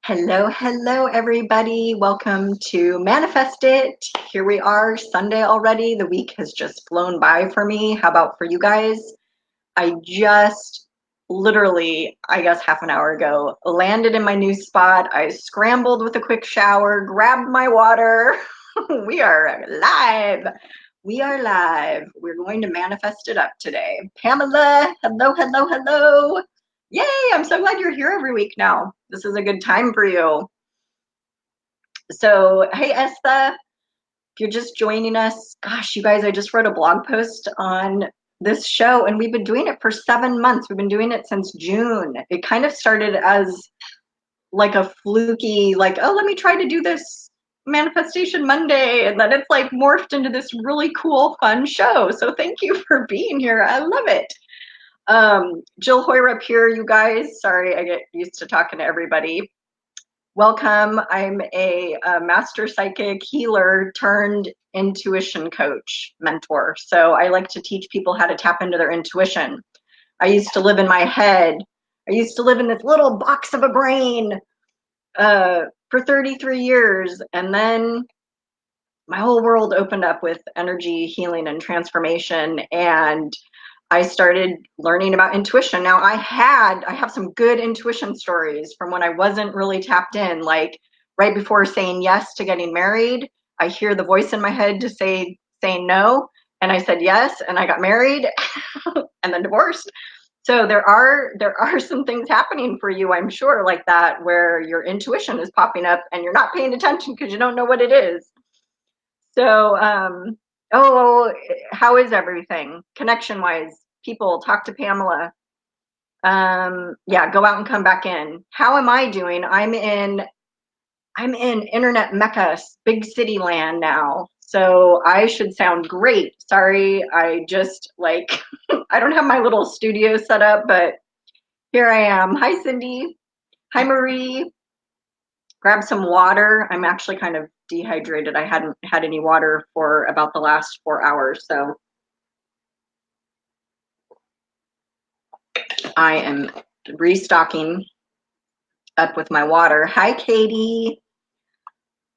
Hello, hello, everybody. Welcome to Manifest It. Here we are, Sunday already. The week has just flown by for me. How about for you guys? I just literally, I guess half an hour ago, landed in my new spot. I scrambled with a quick shower, grabbed my water. We are live. We are live. We're going to manifest it up today. Pamela, hello, hello, hello. Yay, I'm so glad you're here every week now. This is a good time for you. So, hey, Estha, if you're just joining us, gosh, you guys, I just wrote a blog post on this show and we've been doing it for 7 months. We've been doing it since June. It kind of started as like a fluky, like, oh, let me try to do this Manifestation Monday. And then it's like morphed into this really cool, fun show. So thank you for being here. I love it. Jill Hoyrup here, you guys. Sorry, I get used to talking to everybody. Welcome. I'm a master psychic healer turned intuition coach mentor. So I like to teach people how to tap into their intuition. I used to live in my head. I used to live in this little box of a brain for 33 years. And then my whole world opened up with energy healing and transformation. And I started learning about intuition. Now I have some good intuition stories from when I wasn't really tapped in, like right before saying yes to getting married. I hear the voice in my head to saying no. And I said yes, and I got married and then divorced. So there are some things happening for you, I'm sure, like that, where your intuition is popping up and you're not paying attention because you don't know what it is. So, oh, how is everything connection wise? People, talk to Pamela. Yeah, go out and come back in. How am I doing? I'm in internet Mecca, big city land now. So I should sound great. Sorry, I just like, I don't have my little studio set up, but here I am. Hi, Cindy. Hi, Marie. Grab some water. I'm actually kind of dehydrated. I hadn't had any water for about the last 4 hours. So I am restocking up with my water. Hi, Katie.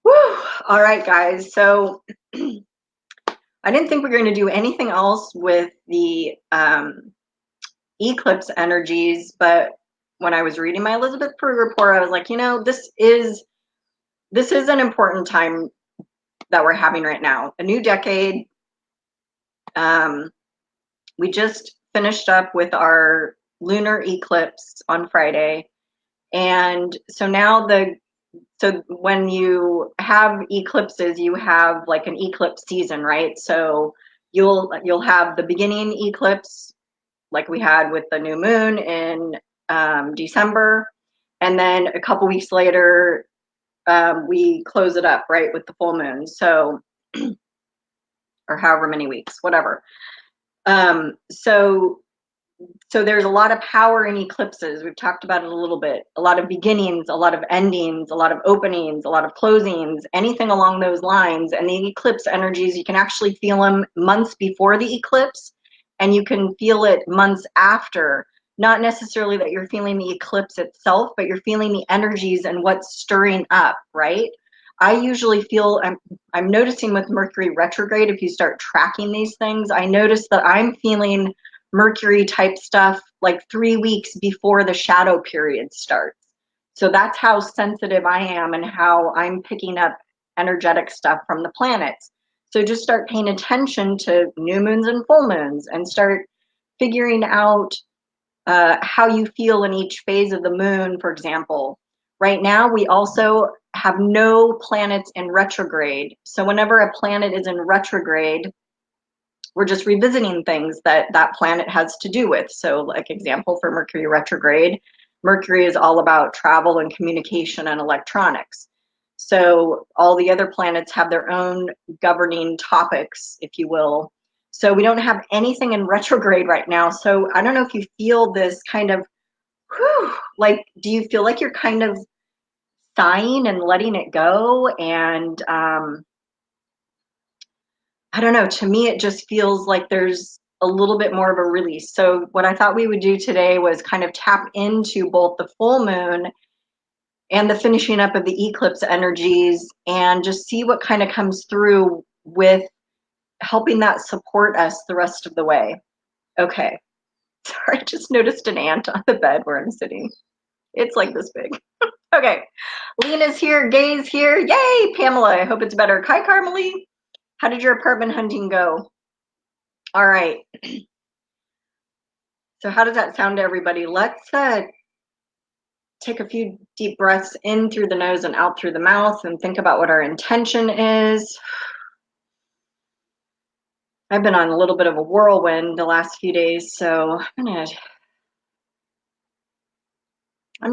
Woo. All right, guys. So I didn't think we were going to do anything else with the eclipse energies, but when I was reading my Elizabeth Pruitt report, I was like, this is an important time that we're having right now. A new decade. We just finished up with our lunar eclipse on Friday. And so now so when you have eclipses, you have like an eclipse season, right? So you'll have the beginning eclipse like we had with the new moon in December. And then a couple weeks later, we close it up, right, with the full moon. So, or however many weeks, whatever. So there's a lot of power in eclipses. We've talked about it a little bit. A lot of beginnings, a lot of endings, a lot of openings, a lot of closings, anything along those lines. And the eclipse energies, you can actually feel them months before the eclipse, and you can feel it months after. Not necessarily that you're feeling the eclipse itself, but you're feeling the energies and what's stirring up, right? I usually feel, I'm noticing with Mercury retrograde, if you start tracking these things, I notice that I'm feeling Mercury type stuff like 3 weeks before the shadow period starts. So that's how sensitive I am and how I'm picking up energetic stuff from the planets. So just start paying attention to new moons and full moons and start figuring out how you feel in each phase of the moon, for example. Right now, we also have no planets in retrograde. So whenever a planet is in retrograde, we're just revisiting things that that planet has to do with. So like example for Mercury retrograde, Mercury is all about travel and communication and electronics. So all the other planets have their own governing topics, if you will. So we don't have anything in retrograde right now. So I don't know if you feel this kind of, like, do you feel like you're kind of sighing and letting it go? And I don't know, to me, it just feels like there's a little bit more of a release. So what I thought we would do today was kind of tap into both the full moon and the finishing up of the eclipse energies, and just see what kind of comes through with helping that support us the rest of the way. Okay. Sorry, I just noticed an ant on the bed where I'm sitting. It's like this big. Okay. Lena's here. Gay's here. Yay, Pamela. I hope it's better. Hi, Carmelie. How did your apartment hunting go? All right. So how does that sound to everybody? Let's take a few deep breaths in through the nose and out through the mouth and think about what our intention is. I've been on a little bit of a whirlwind the last few days, so I'm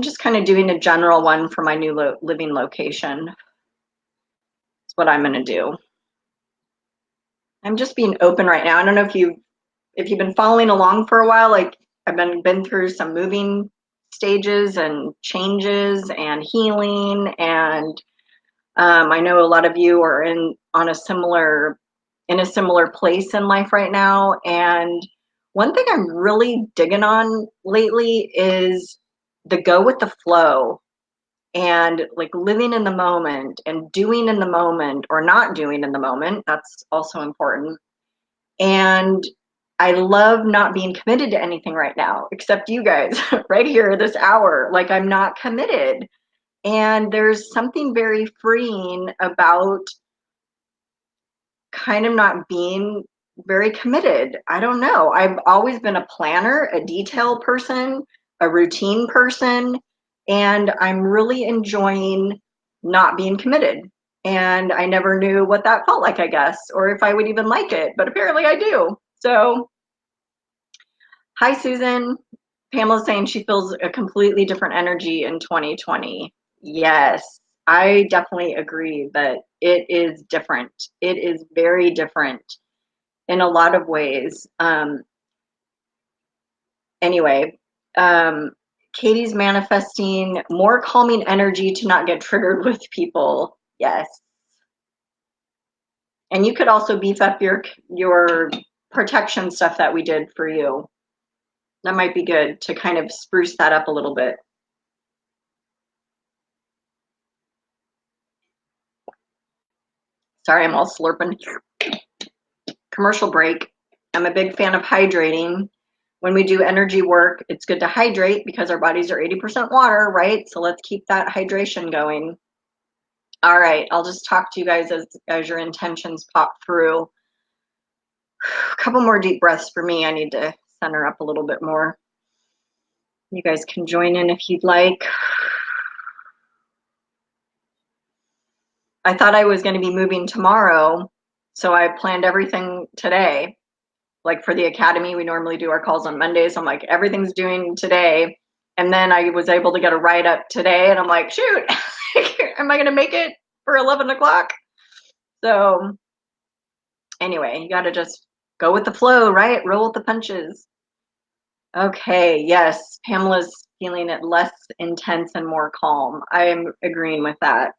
just kind of doing a general one for my new living location. That's what I'm going to do. I'm just being open right now. I don't know if you've been following along for a while. Like I've been through some moving stages and changes and healing, and I know a lot of you are in a similar place in life right now. And one thing I'm really digging on lately is the go with the flow, and like living in the moment and doing in the moment or not doing in the moment. That's also important. And I love not being committed to anything right now, except you guys right here, this hour. Like I'm not committed. And there's something very freeing about kind of not being very committed. I don't know. I've always been a planner, a detail person, a routine person, and I'm really enjoying not being committed. And I never knew what that felt like, I guess, or if I would even like it, but apparently I do. So, hi, Susan. Pamela's saying she feels a completely different energy in 2020. Yes, I definitely agree that it is different. It is very different in a lot of ways. Anyway, Katie's manifesting more calming energy to not get triggered with people. Yes. And you could also beef up your protection stuff that we did for you. That might be good to kind of spruce that up a little bit. Sorry, I'm all slurping. Commercial break. I'm a big fan of hydrating. When we do energy work, it's good to hydrate because our bodies are 80% water, right? So let's keep that hydration going. All right, I'll just talk to you guys as your intentions pop through. A couple more deep breaths for me. I need to center up a little bit more. You guys can join in if you'd like. I thought I was going to be moving tomorrow, so I planned everything today. Like for the academy, we normally do our calls on Mondays. I'm like, everything's doing today. And then I was able to get a write up today, and I'm like, shoot, am I going to make it for 11 o'clock? So anyway, you got to just go with the flow, right? Roll with the punches. Okay, yes, Pamela's feeling it less intense and more calm. I'm agreeing with that.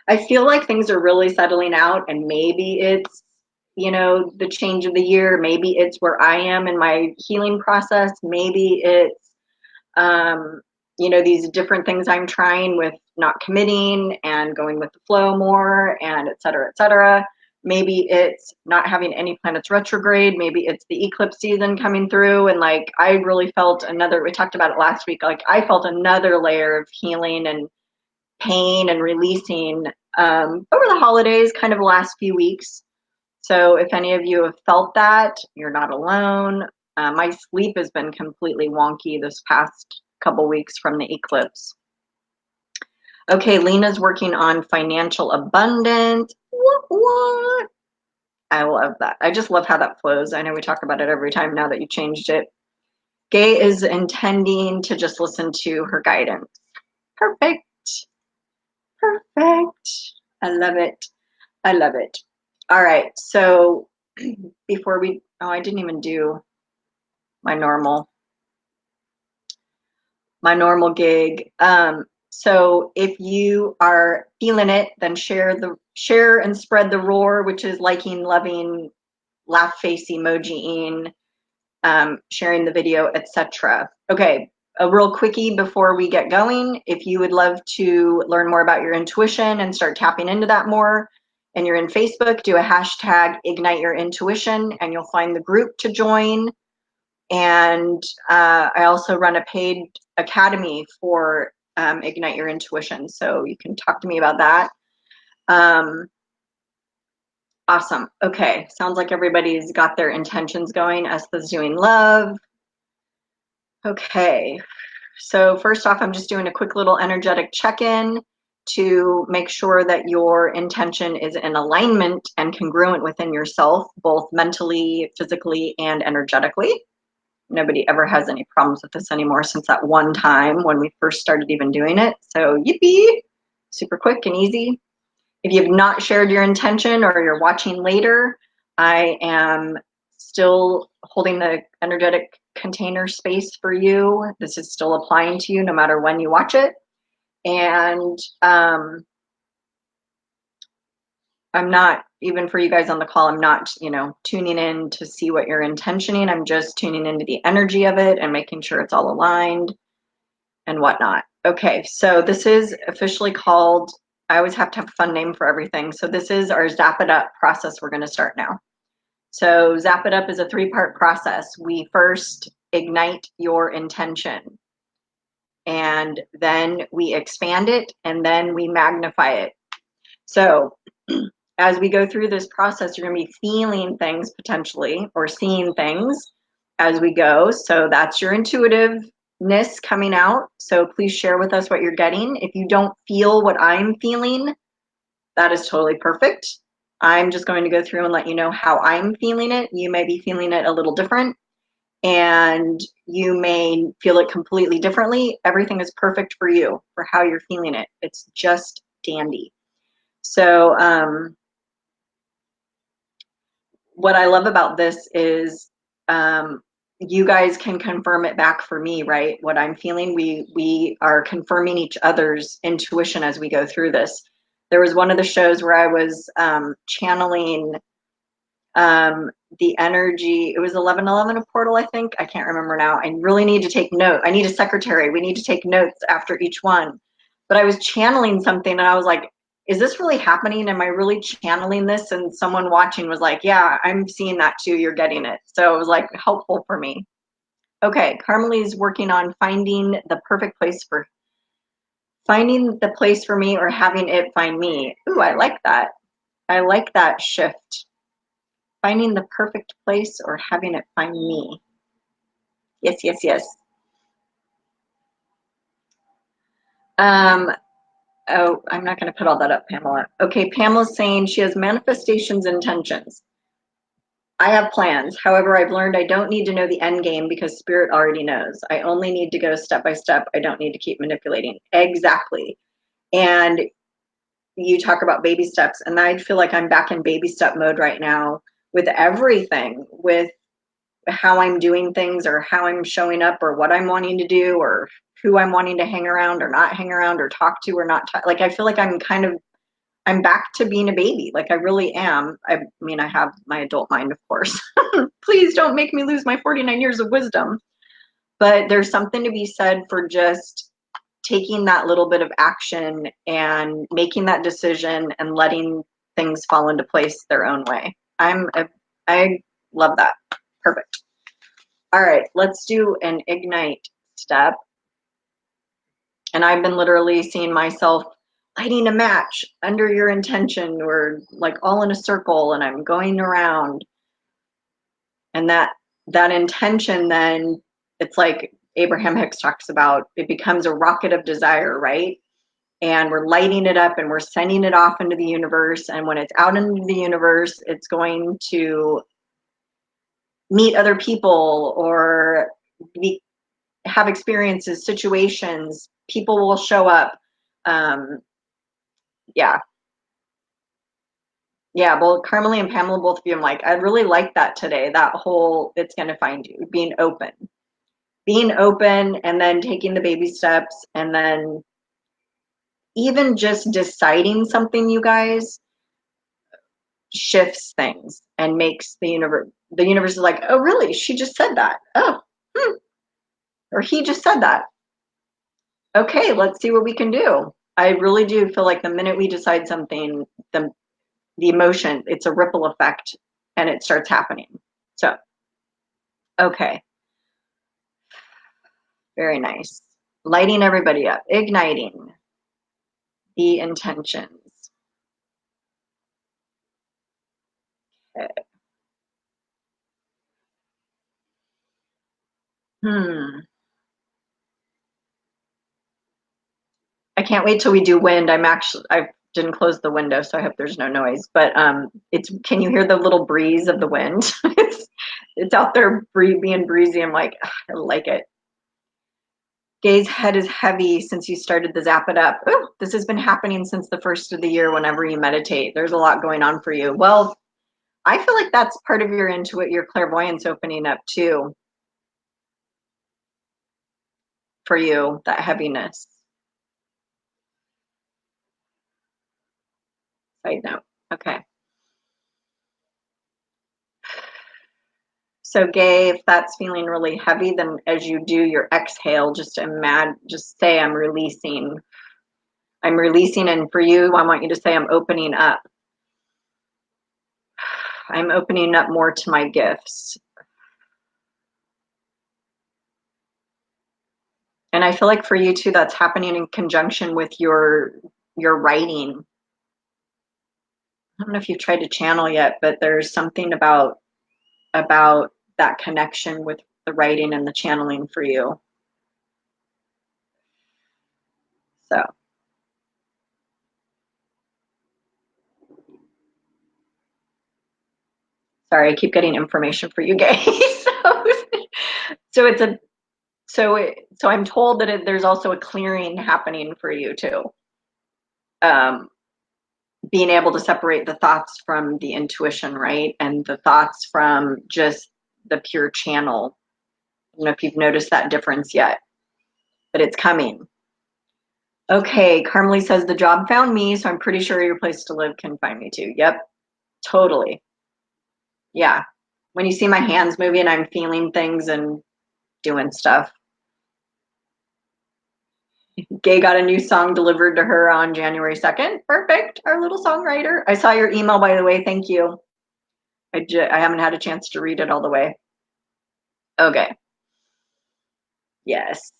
I feel like things are really settling out, and maybe it's, the change of the year. Maybe it's where I am in my healing process. Maybe it's, these different things I'm trying with not committing and going with the flow more, and et cetera, et cetera. Maybe it's not having any planets retrograde. Maybe it's the eclipse season coming through. And like, I really felt we talked about it last week. Like I felt another layer of healing and pain and releasing over the holidays, kind of the last few weeks. So if any of you have felt that, you're not alone. My sleep has been completely wonky this past couple weeks from the eclipse. Okay, Lena's working on financial abundance. What? I love that. I just love how that flows. I know we talk about it every time now that you changed it. Gay is intending to just listen to her guidance. Perfect. Perfect. I love it. I love it. All right. So before I didn't even do my normal gig. So if you are feeling it, then share and spread the roar, which is liking, loving, laugh face emojiing, sharing the video, etc. Okay, a real quickie before we get going. If you would love to learn more about your intuition and start tapping into that more, and you're in Facebook, do a hashtag Ignite Your Intuition, and you'll find the group to join. And I also run a paid academy for Ignite Your Intuition, so you can talk to me about that. Awesome. Okay, sounds like everybody's got their intentions going. Estha's doing love. Okay, so first off, I'm just doing a quick little energetic check-in to make sure that your intention is in alignment and congruent within yourself, both mentally, physically, and energetically. Nobody ever has any problems with this anymore since that one time when we first started even doing it. So yippee, super quick and easy. If you have not shared your intention or you're watching later, I am still holding the energetic container space for you. This is still applying to you no matter when you watch it. And I'm not, even for you guys on the call, I'm not, tuning in to see what you're intentioning. I'm just tuning into the energy of it and making sure it's all aligned and whatnot. Okay, so this is officially called, I always have to have a fun name for everything. So this is our Zap It Up process we're going to start now. So Zap It Up is a 3-part process. We first ignite your intention, and then we expand it, and then we magnify it. So as we go through this process, you're going to be feeling things potentially or seeing things as we go. So that's your intuitiveness coming out. So please share with us what you're getting. If you don't feel what I'm feeling, that is totally perfect. I'm just going to go through and let you know how I'm feeling it. You may be feeling it a little different, and you may feel it completely differently. Everything is perfect for you, for how you're feeling it. It's just dandy. So what I love about this is you guys can confirm it back for me, right? What I'm feeling, we are confirming each other's intuition as we go through this. There was one of the shows where I was channeling the energy. It was 1111 a portal, I think. I can't remember now. I really need to take note. I need a secretary. We need to take notes after each one. But I was channeling something and I was like, is this really happening? Am I really channeling this? And someone watching was like, yeah, I'm seeing that too. You're getting it. So it was like helpful for me. Okay, Carmelie's working on finding the perfect place for me or having it find me. Ooh, I like that. I like that shift. Finding the perfect place or having it find me. Yes, yes, yes. Oh, I'm not going to put all that up, Pamela. Okay, Pamela's saying she has manifestations intentions. I have plans. However, I've learned I don't need to know the end game because spirit already knows. I only need to go step by step. I don't need to keep manipulating. Exactly. And you talk about baby steps, and I feel like I'm back in baby step mode right now with everything, with how I'm doing things or how I'm showing up or what I'm wanting to do or who I'm wanting to hang around or not hang around or talk to or not like I feel like I'm back to being a baby. Like I really am. I mean, I have my adult mind, of course. Please don't make me lose my 49 years of wisdom. But there's something to be said for just taking that little bit of action and making that decision and letting things fall into place their own way. I love that. Perfect. All right, let's do an ignite step. And I've been literally seeing myself lighting a match under your intention or like all in a circle, and I'm going around. And that intention, then it's like Abraham Hicks talks about, it becomes a rocket of desire, right? And we're lighting it up and we're sending it off into the universe. And when it's out into the universe, it's going to meet other people or have experiences, situations, people will show up. Yeah. Yeah, well, Carmelie and Pamela, both of you, I'm like, I really like that today, that whole, it's going to find you, being open. Being open and then taking the baby steps and then even just deciding something, you guys, shifts things and makes the universe is like, oh, really? She just said that. Oh, Or he just said that. Okay, let's see what we can do. I really do feel like the minute we decide something, the emotion, it's a ripple effect and it starts happening. So, okay, very nice. Lighting everybody up, igniting the intentions. Okay. I can't wait till we do wind. I didn't close the window, so I hope there's no noise. But can you hear the little breeze of the wind? it's out there being breezy. I'm like, I like it. Gay's head is heavy since you started the Zap It Up. Ooh, this has been happening since the first of the year whenever you meditate. There's a lot going on for you. Well, I feel like that's part of your your clairvoyance opening up too for you, that heaviness. Side note. Okay. So Gay, if that's feeling really heavy, then as you do your exhale, just say I'm releasing. I'm releasing, and for you, I want you to say I'm opening up. I'm opening up more to my gifts. And I feel like for you too, that's happening in conjunction with your writing. I don't know if you've tried to channel yet, but there's something about that connection with the writing and the channeling for you. So sorry, I keep getting information for you, Gay. so it's a so I'm told that there's also a clearing happening for you too. Being able to separate the thoughts from the intuition, right? And the thoughts from just the pure channel. I don't know if you've noticed that difference yet, but it's coming. Okay, Carmelie says the job found me, so I'm pretty sure your place to live can find me too. Yep, totally. Yeah. When you see my hands moving, I'm feeling things and doing stuff. Gay got a new song delivered to her on January 2nd. Perfect. Our little songwriter. I saw your email, by the way. Thank you. I haven't had a chance to read it all the way. Okay. Yes.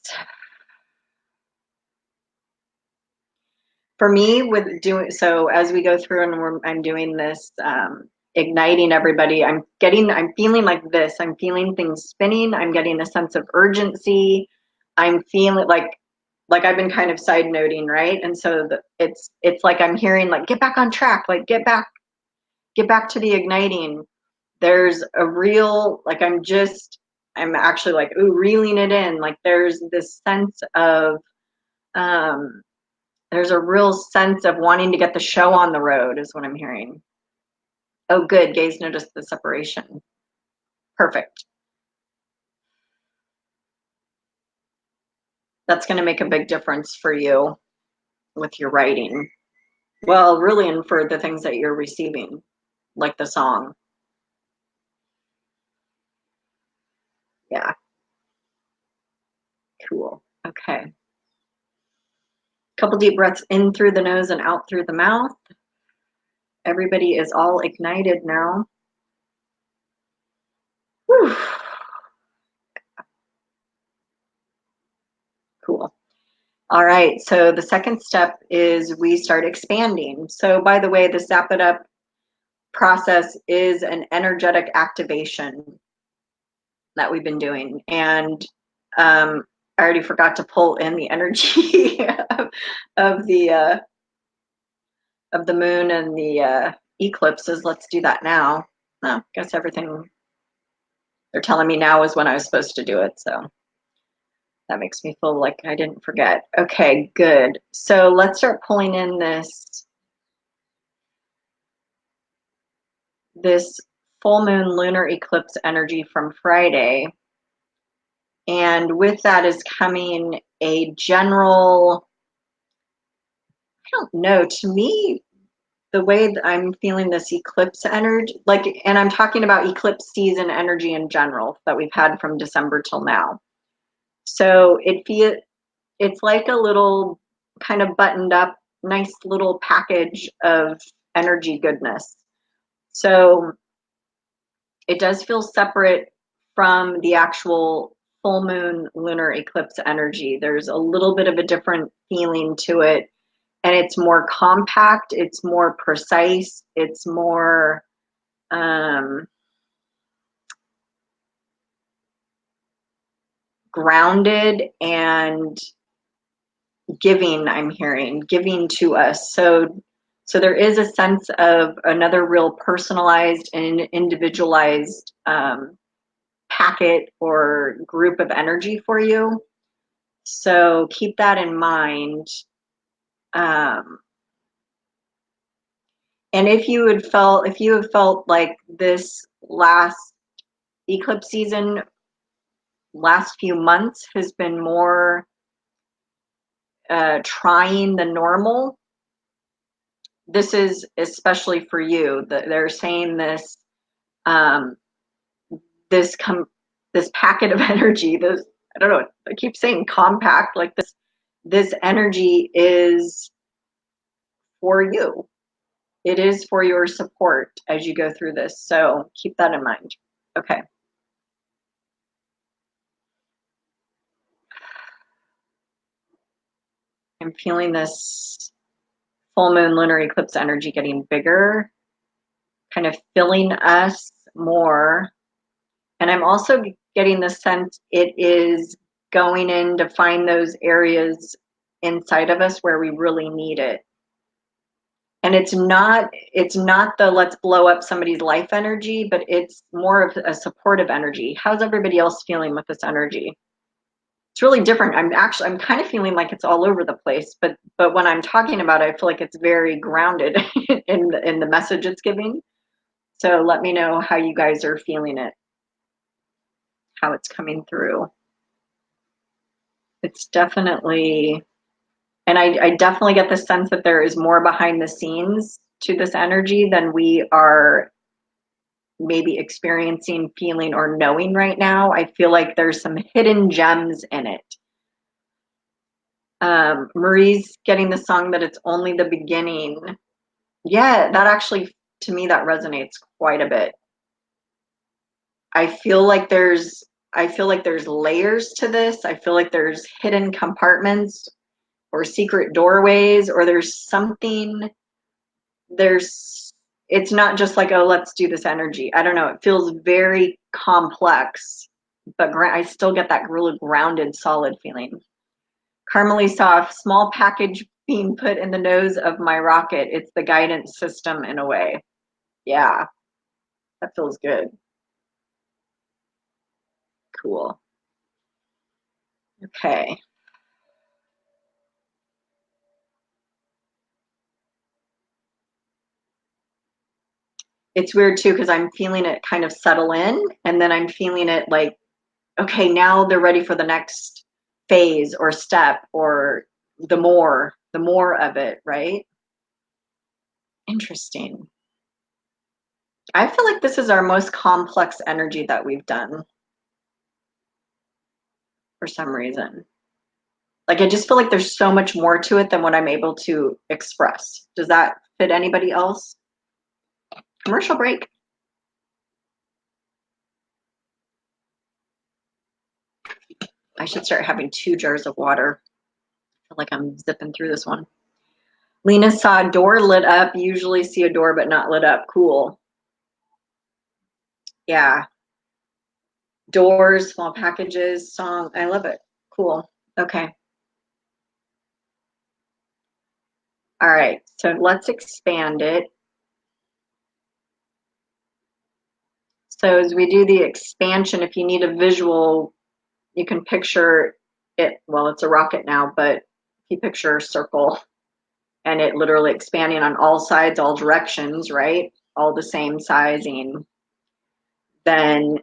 For me, with doing so, as we go through and I'm doing this, igniting everybody, I'm feeling like this. I'm feeling things spinning. I'm getting a sense of urgency. I'm feeling like I've been kind of side noting, right? And so it's like I'm hearing like get back on track, like get back to the igniting. There's a real like I'm actually like ooh reeling it in. Like there's this sense of there's a real sense of wanting to get the show on the road is what I'm hearing. Oh, good. Gaze noticed the separation. Perfect. That's going to make a big difference for you with your writing. Well, really, and for the things that you're receiving, like the song. Yeah. Cool. Okay. Couple deep breaths in through the nose and out through the mouth. Everybody is all ignited now. Whew. Cool. All right, so the second step is we start expanding. So by the way, the Zap It Up process is an energetic activation that we've been doing. And I already forgot to pull in the energy of the moon and the eclipses. Let's do that now. No, I guess everything they're telling me now is when I was supposed to do it. So that makes me feel like I didn't forget. Okay, good. So let's start pulling in this full moon lunar eclipse energy from Friday. And with that is coming a general, I don't know, to me, the way that I'm feeling this eclipse energy, and I'm talking about eclipse season energy in general that we've had from December till now. So it's like a little kind of buttoned up, nice little package of energy goodness. So it does feel separate from the actual full moon lunar eclipse energy. There's a little bit of a different feeling to it, and it's more compact, it's more precise, it's more grounded and giving. I'm hearing giving to us. So there is a sense of another real personalized and individualized packet or group of energy for you. So keep that in mind. Um, and if you have felt like this last eclipse season, last few months has been more trying than normal, this is especially for you. They're saying this um, this this packet of energy. This, I don't know. I keep saying compact. Like this energy is for you. It is for your support as you go through this. So keep that in mind. Okay. I'm feeling this full moon lunar eclipse energy getting bigger, kind of filling us more. And I'm also getting the sense it is going in to find those areas inside of us where we really need it. And it's not the let's blow up somebody's life energy, but it's more of a supportive energy. How's everybody else feeling with this energy? It's really different. I'm kind of feeling like it's all over the place, but when I'm talking about it, I feel like it's very grounded in the message it's giving. So let me know how you guys are feeling it, how it's coming through. It's definitely, and I definitely get the sense that there is more behind the scenes to this energy than we are maybe experiencing, feeling, or knowing right now. I feel like there's some hidden gems in it. Marie's getting the song that it's only the beginning. Yeah, that actually, to me, that resonates quite a bit. I feel like there's I feel like there's layers to this. I feel like there's hidden compartments or secret doorways, or there's something, there's, it's not just like, oh, let's do this energy. I don't know. It feels very complex, but I still get that really grounded, solid feeling. Carmelie saw a small package being put in the nose of my rocket. It's the guidance system in a way. Yeah, that feels good. Cool. Okay. It's weird too because I'm feeling it kind of settle in, and then I'm feeling it like, okay, now they're ready for the next phase or step or the more of it, right? Interesting. I feel like this is our most complex energy that we've done for some reason. Like I just feel like there's so much more to it than what I'm able to express. Does that fit anybody else? Commercial break. I should start having 2 jars of water. I feel like I'm zipping through this one. Lena saw a door lit up. Usually see a door but not lit up. Cool. Yeah. Doors, small packages, song. I love it. Cool. Okay. All right. So let's expand it. So as we do the expansion, if you need a visual, you can picture it. Well, it's a rocket now, but if you picture a circle and it literally expanding on all sides, all directions, right? All the same sizing, then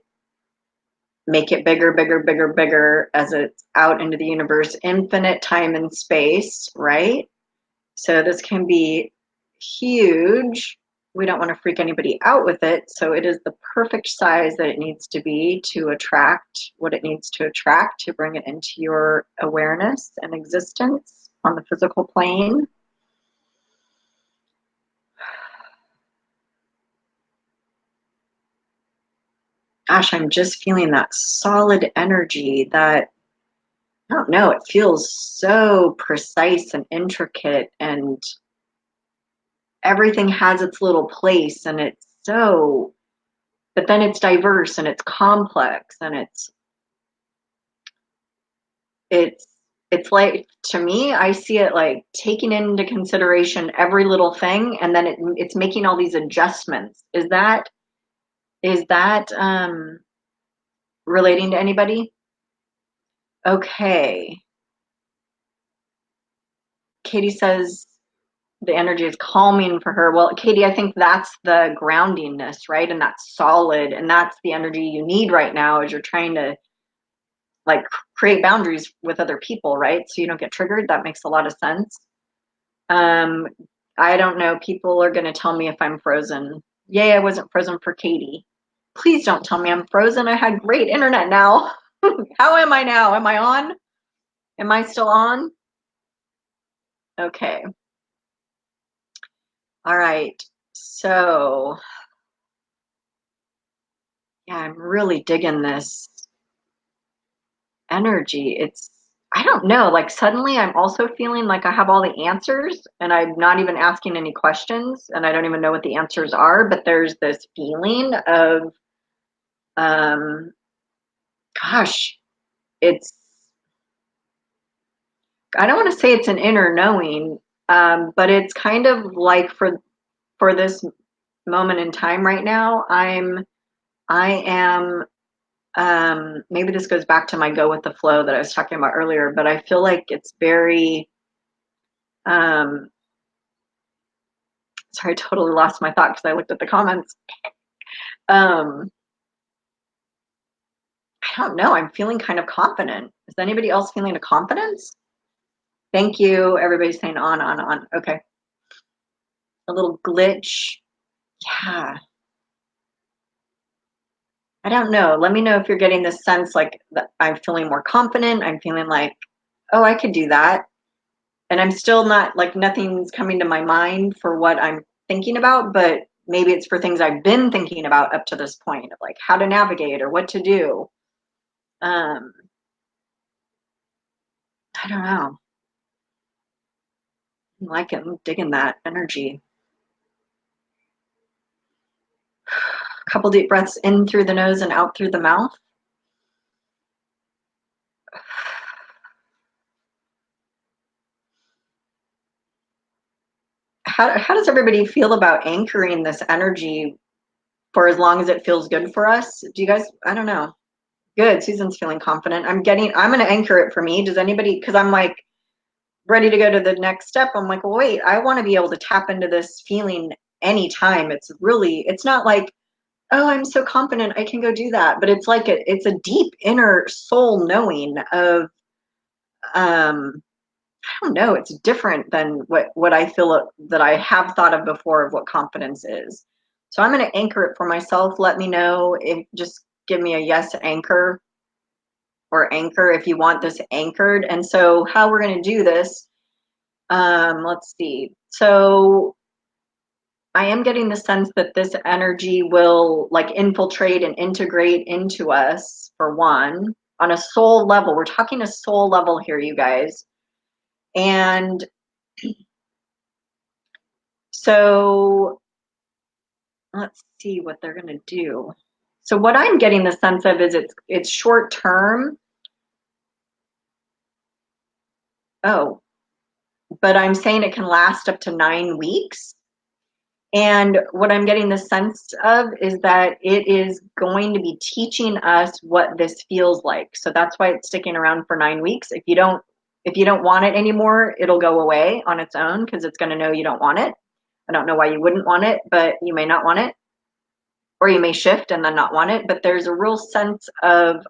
make it bigger, bigger, bigger, bigger as it's out into the universe, infinite time and space, right? So this can be huge. we don't want to freak anybody out with it. So it is the perfect size that it needs to be to attract what it needs to attract, to bring it into your awareness and existence on the physical plane. Gosh, I'm just feeling that solid energy that, I don't know, it feels so precise and intricate, and everything has its little place, and it's so, but then it's diverse and it's complex, and it's it's like, to me, I see it like taking into consideration every little thing, and then it's making all these adjustments. Is that relating to anybody? Okay. Katie says the energy is calming for her. Well, Katie, I think that's the groundingness, right? And that's solid, and that's the energy you need right now as you're trying to like create boundaries with other people, right? So you don't get triggered. That makes a lot of sense. Um, I don't know. People are going to tell me if I'm frozen. Yay, I wasn't frozen for Katie. Please don't tell me I'm frozen. I had great internet now. How am I now? Am I on? Am I still on? Okay. All right. So, yeah, I'm really digging this energy. I don't know, like suddenly I'm also feeling like I have all the answers and I'm not even asking any questions and I don't even know what the answers are, but there's this feeling of, um, gosh, it's, I don't want to say it's an inner knowing, but it's kind of like for this moment in time right now, I am, maybe this goes back to my go with the flow that I was talking about earlier, but I feel like it's very, um, sorry, I totally lost my thought because I looked at the comments. Um, I don't know. I'm feeling kind of confident. Is anybody else feeling a confidence? Thank you. Everybody's saying on. Okay. A little glitch. Yeah. I don't know. Let me know if you're getting this sense like that I'm feeling more confident. I'm feeling like, oh, I could do that. And I'm still not like nothing's coming to my mind for what I'm thinking about, but maybe it's for things I've been thinking about up to this point of like how to navigate or what to do. Um, I don't know. I like it. I'm digging that energy. A couple deep breaths in through the nose and out through the mouth. How does everybody feel about anchoring this energy for as long as it feels good for us? Do you guys, I don't know. Good. Susan's feeling confident. I'm going to anchor it for me. Does anybody, because I'm like ready to go to the next step. I'm like, well, wait, I want to be able to tap into this feeling anytime. It's not like, oh, I'm so confident I can go do that. But it's like, it's a deep inner soul knowing of, I don't know, it's different than what I feel that I have thought of before of what confidence is. So I'm going to anchor it for myself. Let me know if, just give me a yes anchor or anchor if you want this anchored. And so how we're going to do this, let's see. So I am getting the sense that this energy will like infiltrate and integrate into us for one on a soul level. We're talking a soul level here, you guys. And so let's see what they're going to do. So what I'm getting the sense of is it's short term. Oh, but I'm saying it can last up to 9 weeks. And what I'm getting the sense of is that it is going to be teaching us what this feels like. So that's why it's sticking around for 9 weeks. If you don't want it anymore, it'll go away on its own because it's going to know you don't want it. I don't know why you wouldn't want it, but you may not want it. Or you may shift and then not want it, but there's a real sense of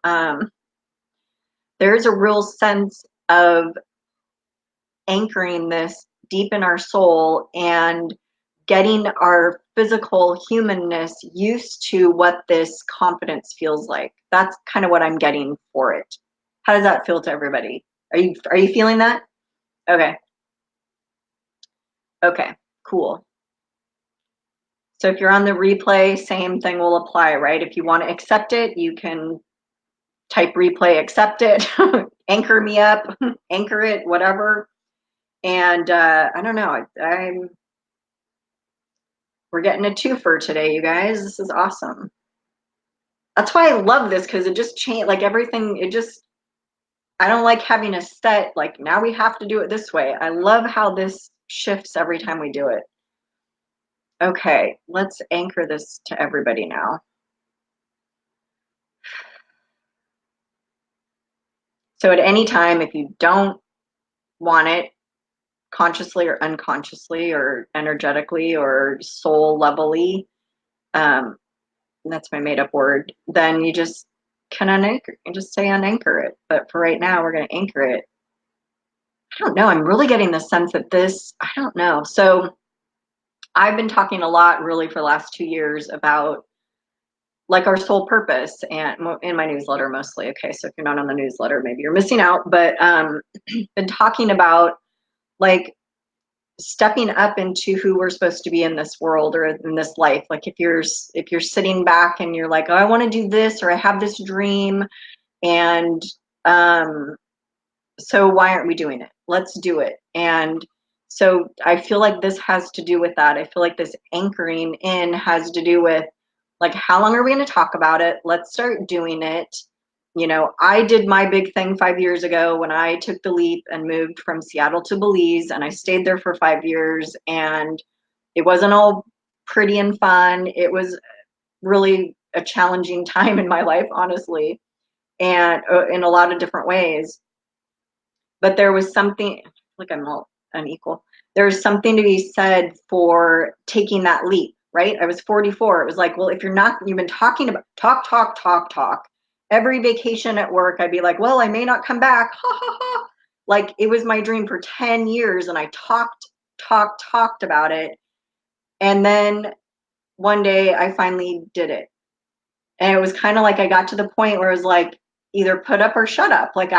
anchoring this deep in our soul and getting our physical humanness used to what this confidence feels like. That's kind of what I'm getting for it. How does that feel to everybody? Are you feeling that? Okay. Okay, cool. So if you're on the replay, same thing will apply, right? If you want to accept it, you can type replay, accept it, anchor me up, anchor it, whatever. And I don't know, we're getting a twofer today, you guys. This is awesome. That's why I love this, because it just changed, like everything, it just, I don't like having a set, like now we have to do it this way. I love how this shifts every time we do it. Okay, let's anchor this to everybody now. So at any time, if you don't want it, consciously or unconsciously or energetically or soul levelly, that's my made up word, then you just can unanchor, you just say unanchor it. But for right now, we're going to anchor it. I don't know. I'm really getting the sense that this, I don't know. So I've been talking a lot really for the last 2 years about like our soul purpose, and in my newsletter mostly. Okay, so if you're not on the newsletter, maybe you're missing out, but been talking about like stepping up into who we're supposed to be in this world or in this life. Like if you're sitting back and you're like, oh, I want to do this, or I have this dream, and so why aren't we doing it? Let's do it. And so I feel like this has to do with that. I feel like this anchoring in has to do with like, how long are we going to talk about it? Let's start doing it. You know, I did my big thing 5 years ago when I took the leap and moved from Seattle to Belize, and I stayed there for 5 years, and it wasn't all pretty and fun. It was really a challenging time in my life, honestly, and in a lot of different ways. But there was something, like I'm all unequal. There's something to be said for taking that leap, right? I was 44. It was like, well, if you've been talking about talk. Every vacation at work, I'd be like, well, I may not come back. Ha ha ha. Like it was my dream for 10 years, and I talked about it. And then one day I finally did it. And it was kind of like I got to the point where it was like, either put up or shut up. Like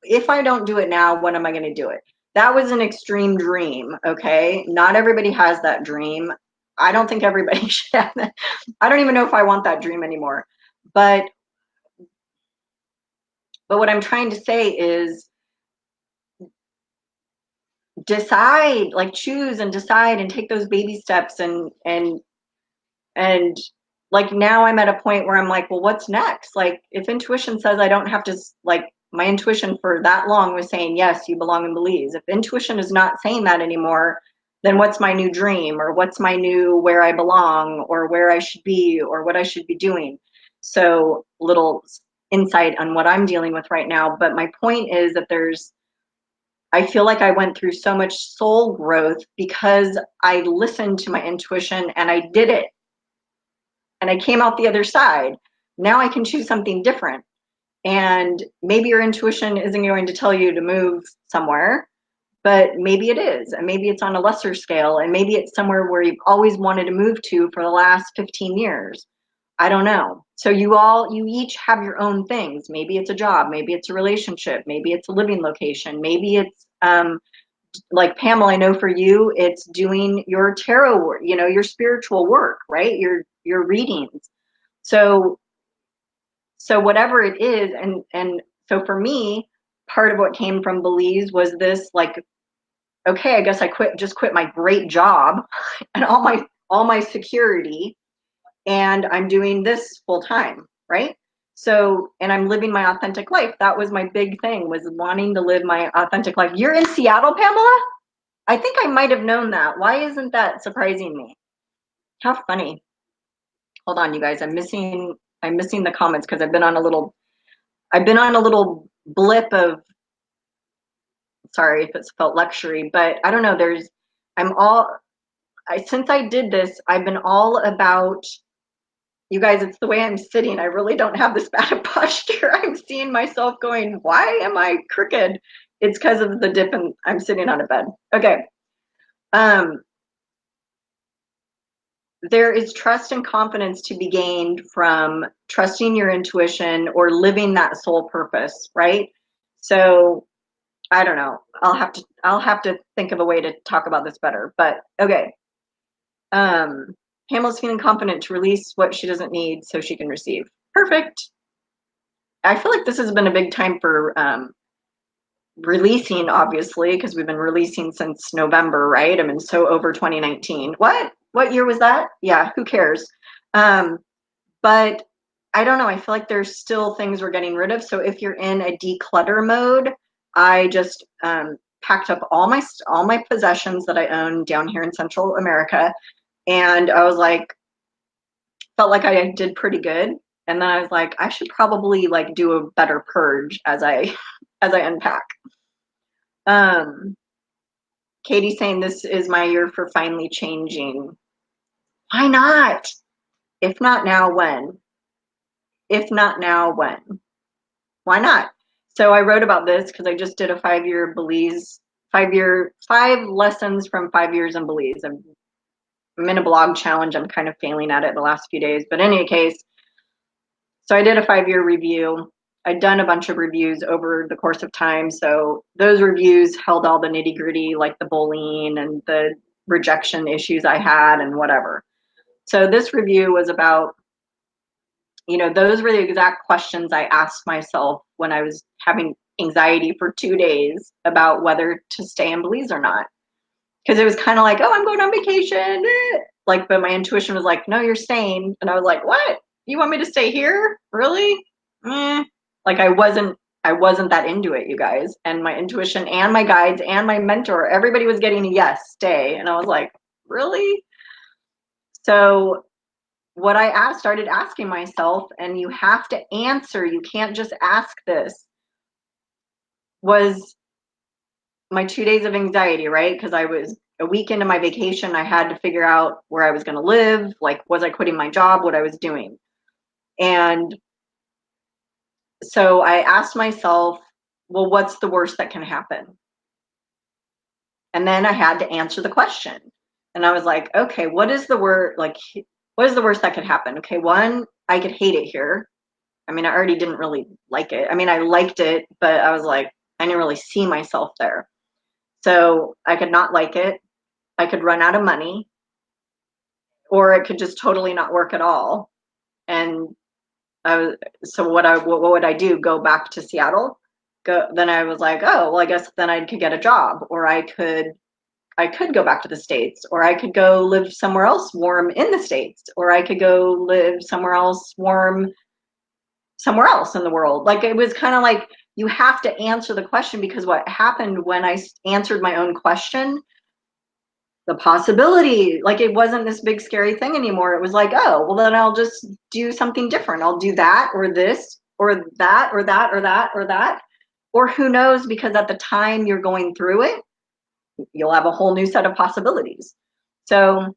if I don't do it now, when am I going to do it? That was an extreme dream. Okay. Not everybody has that dream. I don't think everybody should have that. I don't even know if I want that dream anymore. But what I'm trying to say is decide, like choose and decide and take those baby steps, and like now I'm at a point where I'm like, well, what's next? Like if intuition says I don't have to, like my intuition for that long was saying, yes, you belong in Belize. If intuition is not saying that anymore, then what's my new dream, or what's my new where I belong, or where I should be, or what I should be doing? So little insight on what I'm dealing with right now. But my point is that I feel like I went through so much soul growth because I listened to my intuition and I did it, and I came out the other side. Now I can choose something different. And maybe your intuition isn't going to tell you to move somewhere, but maybe it is. And maybe it's on a lesser scale. And maybe it's somewhere where you've always wanted to move to for the last 15 years. I don't know. So you each have your own things. Maybe it's a job. Maybe it's a relationship. Maybe it's a living location. Maybe it's, like Pamela, I know for you, it's doing your tarot work, your spiritual work, right? Your readings. So whatever it is, and so for me, part of what came from Belize was this, like, okay, I guess I just quit my great job and all my security, and I'm doing this full time, right? So, and I'm living my authentic life. That was my big thing, was wanting to live my authentic life. You're in Seattle, Pamela? I think I might have known that. Why isn't that surprising me? How funny. Hold on, you guys. I'm missing the comments because I've been on a little blip of, sorry if it's felt luxury, but I don't know. Since I did this, I've been all about, you guys, it's the way I'm sitting. I really don't have this bad posture. I'm seeing myself going, why am I crooked? It's because of the dip, and I'm sitting on a bed. Okay. there is trust and confidence to be gained from trusting your intuition or living that soul purpose, right? So I don't know. I'll have to think of a way to talk about this better. But okay. Um, Pamela's feeling confident to release what she doesn't need so she can receive. Perfect. I feel like this has been a big time for releasing, obviously, because we've been releasing since November, right? I mean, so over 2019. What year was that? Yeah, who cares? Um, but I don't know. I feel like there's still things we're getting rid of. So if you're in a declutter mode, I just packed up all my possessions that I own down here in Central America, and I was like, felt like I did pretty good. And then I was like, I should probably like do a better purge as I as I unpack. Um, Katie's saying this is my year for finally changing. Why not? If not now, when? If not now, when? Why not? So I wrote about this because I just did a 5-year Belize, 5 lessons from 5 years in Belize. I'm in a blog challenge. I'm kind of failing at it the last few days. But in any case, so I did a 5-year review. I'd done a bunch of reviews over the course of time. So those reviews held all the nitty gritty, like the bullying and the rejection issues I had and whatever. So this review was about, those were the exact questions I asked myself when I was having anxiety for 2 days about whether to stay in Belize or not. Because it was kind of like, oh, I'm going on vacation. Like, but my intuition was like, no, you're staying. And I was like, what? You want me to stay here? Really? Like I wasn't that into it, you guys. And my intuition and my guides and my mentor, everybody was getting a yes, stay. And I was like, really? So what I started asking myself, and you have to answer, you can't just ask this, was my 2 days of anxiety, right? Because I was a week into my vacation. I had to figure out where I was going to live. Like, was I quitting my job? What I was doing? And so I asked myself, well, what's the worst that can happen? And then I had to answer the question. And I was like, okay, what is the worst that could happen? Okay, one, I could hate it here. I mean, I already didn't really like it. I mean, I liked it, but I was like, I didn't really see myself there. So I could not like it. I could run out of money, or it could just totally not work at all. And so what would I do? Go back to Seattle? Then I was like, oh, well, I guess then I could get a job, or I could go back to the States, or I could go live somewhere else warm in the States, or I could go live somewhere else warm somewhere else in the world. Like, it was kind of like you have to answer the question, because what happened when I answered my own question, the possibility, like, it wasn't this big scary thing anymore. It was like, oh, well, then I'll just do something different. I'll do that or this or that or that or that or that. Or who knows, because at the time you're going through it, you'll have a whole new set of possibilities. So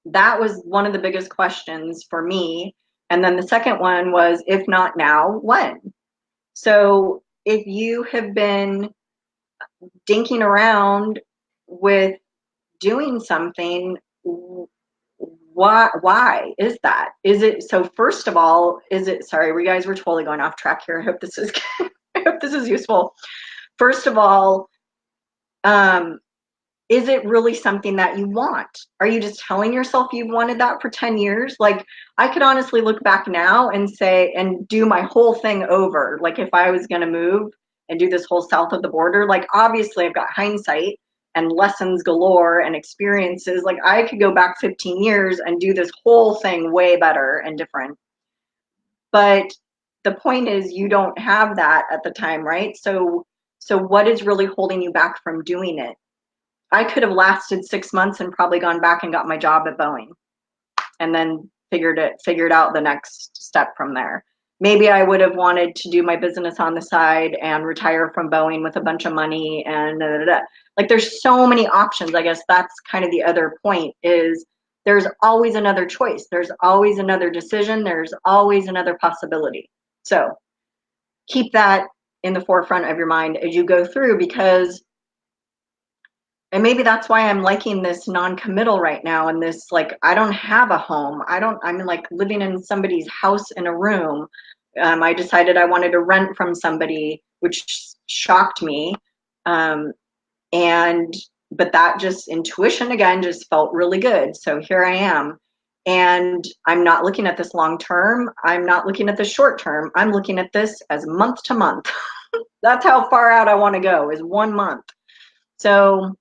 that was one of the biggest questions for me. And then the second one was, if not now, when? So if you have been dinking around with doing something, why is that? Is it, so first of all, is it, sorry, we guys were totally going off track here. I hope this is I hope this is useful. First of all, is it really something that you want? Are you just telling yourself you've wanted that for 10 years? Like, I could honestly look back now and say, and do my whole thing over. Like, if I was going to move and do this whole south of the border, like, obviously I've got hindsight and lessons galore and experiences. Like, I could go back 15 years and do this whole thing way better and different. But the point is, you don't have that at the time, right? So what is really holding you back from doing it? I could have lasted 6 months and probably gone back and got my job at Boeing, and then figured out the next step from there. Maybe I would have wanted to do my business on the side and retire from Boeing with a bunch of money and da, da, da. Like, there's so many options. I guess that's kind of the other point, is there's always another choice. There's always another decision. There's always another possibility. So keep that in the forefront of your mind as you go through, because And maybe that's why I'm liking this non-committal right now, and this, like, I don't have a home. I'm like living in somebody's house in a room. I decided I wanted to rent from somebody, which shocked me. Um, and but that just intuition again just felt really good. So here I am. And I'm not looking at this long term. I'm not looking at this short term. I'm looking at this as month to month. That's how far out I want to go, is 1 month. So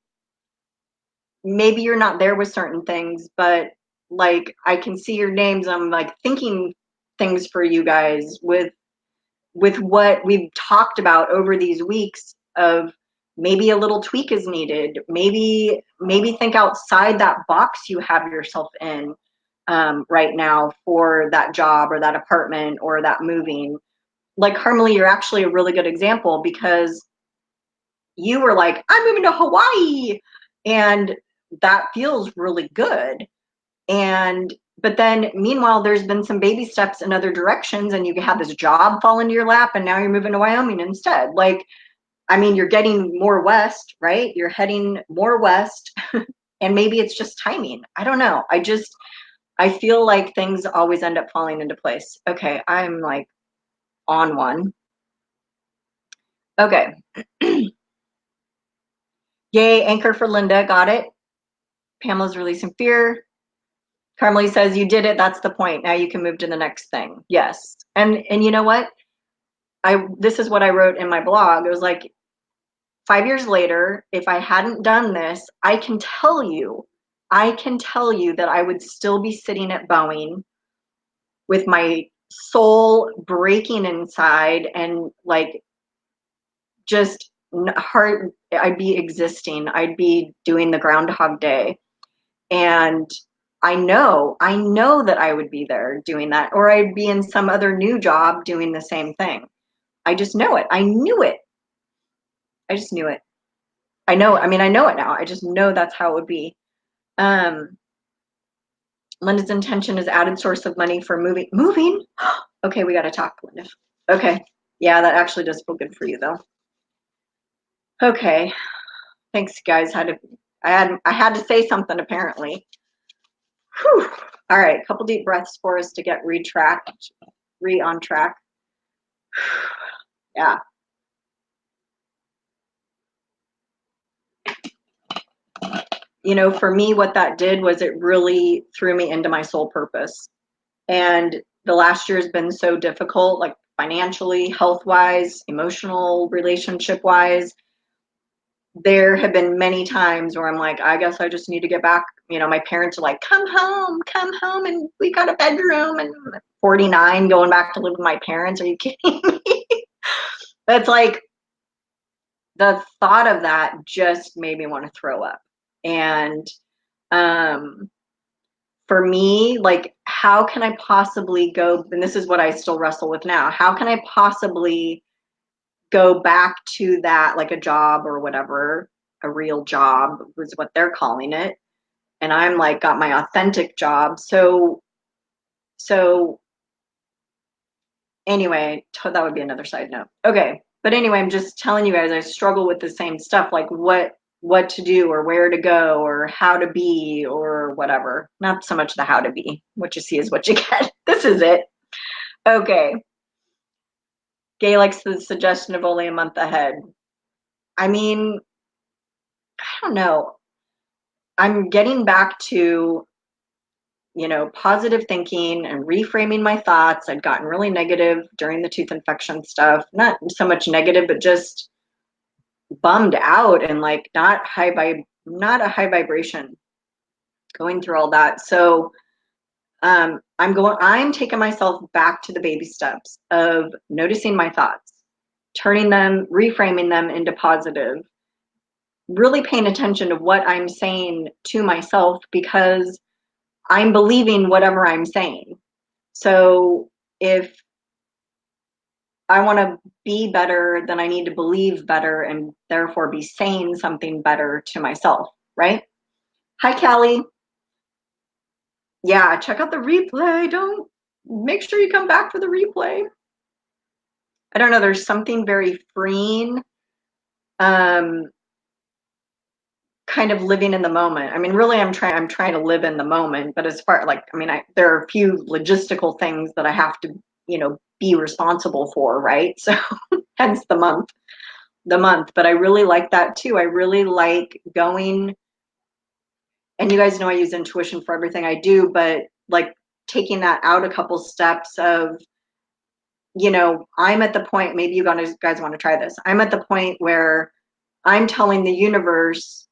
maybe you're not there with certain things, but like I can see your names. I'm like thinking things for you guys with what we've talked about over these weeks of maybe a little tweak is needed. Maybe think outside that box you have yourself in right now for that job or that apartment or that moving. Like Harmony, you're actually a really good example, because you were like, I'm moving to Hawaii, and that feels really good. And but then meanwhile, there's been some baby steps in other directions, and you had this job fall into your lap, and now you're moving to Wyoming instead. Like, I mean, you're getting more west, right? You're heading more west. And maybe it's just timing. I don't know. I feel like things always end up falling into place. Okay, I'm like on one. Okay. Yay, anchor for Linda. Got it. Pamela's releasing fear. Carmelie says, you did it. That's the point. Now you can move to the next thing. Yes. And you know what? This is what I wrote in my blog. It was like, 5 years later, if I hadn't done this, I can tell you that I would still be sitting at Boeing with my soul breaking inside, and like just heart, I'd be existing. I'd be doing the Groundhog Day. And I know that I would be there doing that, or I'd be in some other new job doing the same thing. I just know it. I knew it. I just knew it. I know it now. I just know that's how it would be. Um, Linda's intention is added source of money for moving. Moving? Okay, we got to talk, Linda. Okay. Yeah, that actually does feel good for you, though. Okay. Thanks, guys. I had to say something, apparently. Whew. All right, a couple deep breaths for us to get on track. Yeah. You know, for me, what that did was it really threw me into my soul purpose. And the last year has been so difficult, like financially, health wise, emotional, relationship wise. There have been many times where I'm like, I guess I just need to get back. You know, my parents are like, come home, and we got a bedroom. And 49, going back to live with my parents. Are you kidding me? That's like, the thought of that just made me want to throw up. And for me, like, how can I possibly go? And this is what I still wrestle with now. How can I possibly go back to that, like a job or whatever, a real job was what they're calling it. And I'm like, got my authentic job. So anyway, that would be another side note. Okay. But anyway, I'm just telling you guys, I struggle with the same stuff, like what to do or where to go or how to be or whatever. Not so much the how to be. What you see is what you get. This is it. Okay. Gay likes the suggestion of only a month ahead. I mean, I don't know. I'm getting back to, positive thinking and reframing my thoughts. I'd gotten really negative during the tooth infection stuff. Not so much negative, but just bummed out and like not a high vibration going through all that. So I'm taking myself back to the baby steps of noticing my thoughts, turning them, reframing them into positive, really paying attention to what I'm saying to myself, because I'm believing whatever I'm saying. So if I want to be better, then I need to believe better and therefore be saying something better to myself, right? Hi, Callie. Yeah, check out the replay. Don't Make sure you come back for the replay. I don't know, there's something very freeing kind of living in the moment. I mean, really, I'm trying to live in the moment. But as far like, I mean, there are a few logistical things that I have to, be responsible for, right? So, hence the month. But I really like that too. I really like going, and you guys know I use intuition for everything I do, but like taking that out a couple steps of, I'm at the point. Maybe you guys want to try this. I'm at the point where I'm telling the universe,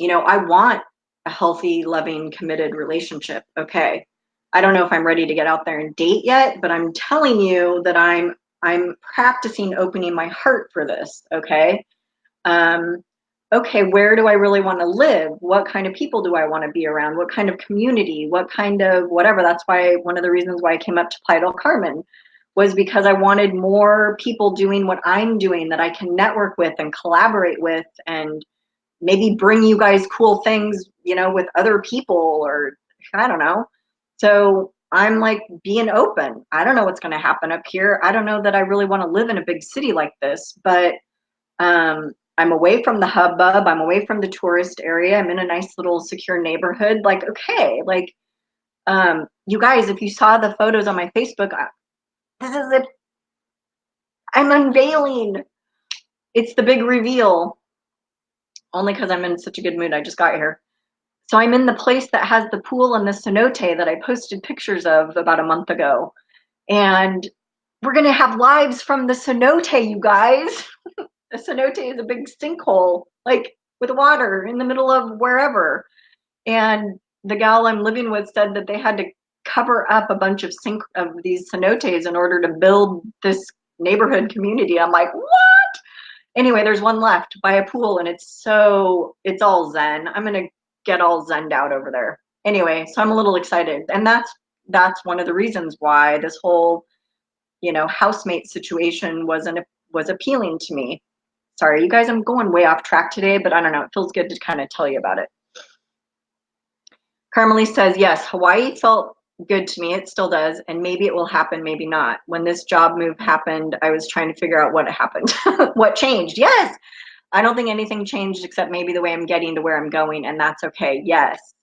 I want a healthy, loving, committed relationship. Okay. I don't know if I'm ready to get out there and date yet, but I'm telling you that I'm practicing opening my heart for this. Okay. Um, okay, where do I really want to live? What kind of people do I want to be around? What kind of community? What kind of whatever? That's why one of the reasons why I came up to Playa del Carmen was because I wanted more people doing what I'm doing that I can network with and collaborate with, and maybe bring you guys cool things, with other people, or I don't know. So I'm like being open. I don't know what's going to happen up here. I don't know that I really want to live in a big city like this, but I'm away from the hubbub. I'm away from the tourist area. I'm in a nice little secure neighborhood. Like, okay, like, you guys, if you saw the photos on my Facebook, this is it. I'm unveiling. It's the big reveal. Only because I'm in such a good mood. I just got here. So I'm in the place that has the pool and the cenote that I posted pictures of about a month ago. And we're going to have lives from the cenote, you guys. The cenote is a big sinkhole, like with water in the middle of wherever. And the gal I'm living with said that they had to cover up a bunch of these cenotes in order to build this neighborhood community. I'm like, what? Anyway, there's one left by a pool, and it's all zen. I'm gonna get all zened out over there. Anyway, so I'm a little excited, and that's one of the reasons why this whole housemate situation was appealing to me. Sorry, you guys, I'm going way off track today, but I don't know. It feels good to kind of tell you about it. Carmelie says, yes, Hawaii felt good to me. It still does. And maybe it will happen, maybe not. When this job move happened, I was trying to figure out what happened, what changed. Yes. I don't think anything changed except maybe the way I'm getting to where I'm going. And that's okay. Yes.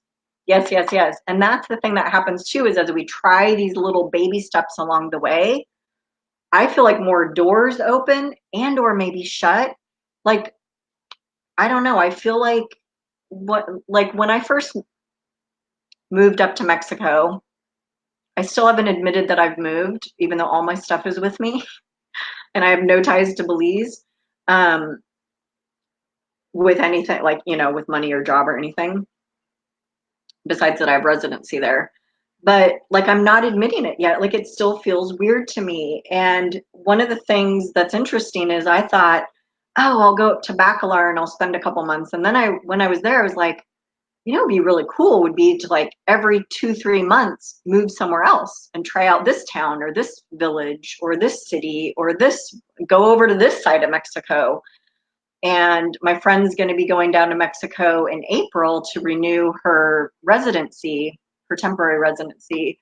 Yes, yes, yes. And that's the thing that happens too, is as we try these little baby steps along the way, I feel like more doors open and or maybe shut. Like, I don't know. I feel like when I first moved up to Mexico, I still haven't admitted that I've moved, even though all my stuff is with me and I have no ties to Belize, with anything like, with money or job or anything, besides that I have residency there. But like, I'm not admitting it yet. Like, it still feels weird to me. And one of the things that's interesting is I thought, oh, I'll go up to Bacalar and I'll spend a couple months. And then when I was there, I was like, it'd be really cool would be to like every 2-3 months move somewhere else and try out this town or this village or this city or go over to this side of Mexico. And my friend's going to be going down to Mexico in April to renew her residency, her temporary residency.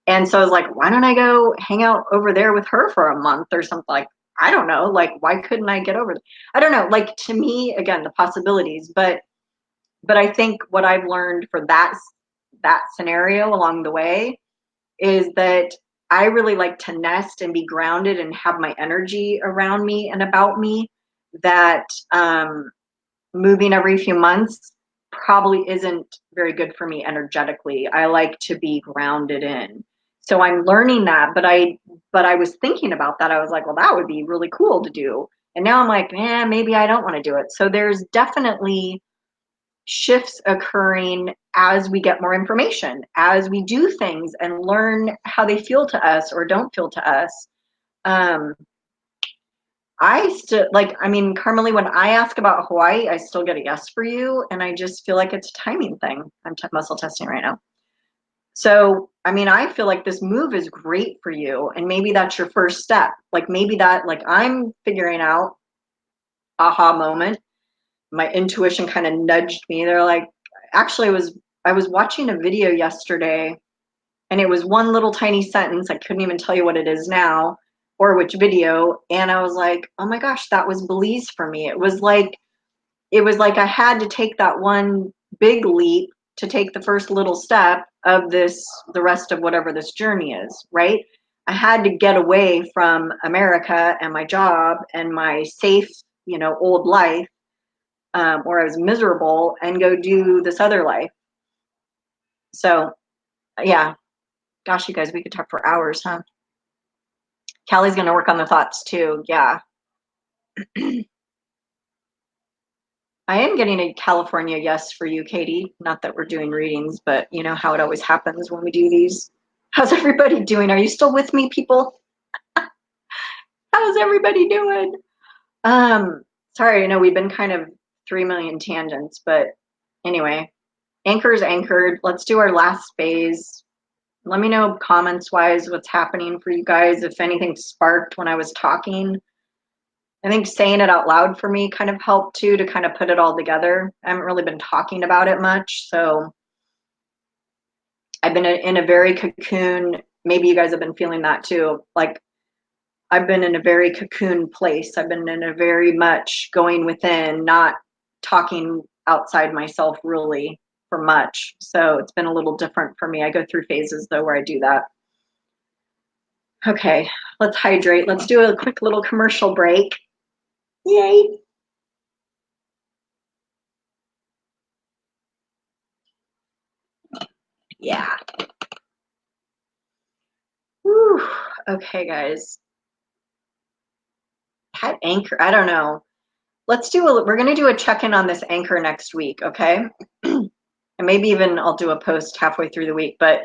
And so I was like, why don't I go hang out over there with her for a month or something? Like, I don't know, like, why couldn't I get over there? I don't know, like, to me, again, the possibilities, but I think what I've learned for that scenario along the way is that I really like to nest and be grounded and have my energy around me and about me, that moving every few months probably isn't very good for me energetically. I like to be grounded in. So I'm learning that, but I was thinking about that. I was like, well, that would be really cool to do. And now I'm like, maybe I don't want to do it. So there's definitely shifts occurring as we get more information, as we do things and learn how they feel to us or don't feel to us. I still Carmelie, when I ask about Hawaii, I still get a yes for you. And I just feel like it's a timing thing. I'm muscle testing right now. So, I feel like this move is great for you. And maybe that's your first step. Like maybe that, like I'm figuring out, aha moment. My intuition kind of nudged me. They're like, actually, I was watching a video yesterday, and it was one little tiny sentence. I couldn't even tell you what it is now or which video. And I was like, oh my gosh, that was Belize for me. It was like it was like I had to take that one big leap to take the first little step of this, the rest of whatever this journey is, right? I had to get away from America and my job and my safe, old life, where I was miserable, and go do this other life. So, yeah, gosh, you guys, we could talk for hours, huh? Callie's going to work on the thoughts too. Yeah. I am getting a California yes for you, Katie. Not that we're doing readings, but you know how it always happens when we do these. How's everybody doing? Are you still with me, people? How's everybody doing? Sorry, we've been kind of 3 million tangents, but anyway, anchor's anchored. Let's do our last phase. Let me know comments wise what's happening for you guys, if anything sparked when I was talking. I think saying it out loud for me kind of helped too, to kind of put it all together. I haven't really been talking about it much, so I've been in a very cocoon. Maybe you guys have been feeling that too. Like, I've been in a very cocoon place. I've been in a very much going within, not talking outside myself really for much. So it's been a little different for me. I go through phases though where I do that. Okay, let's hydrate. Let's do a quick little commercial break. Yay. Yeah. Whew. Okay, guys. Pet anchor. I don't know. We're going to do a check-in on this anchor next week, okay? And maybe even I'll do a post halfway through the week, but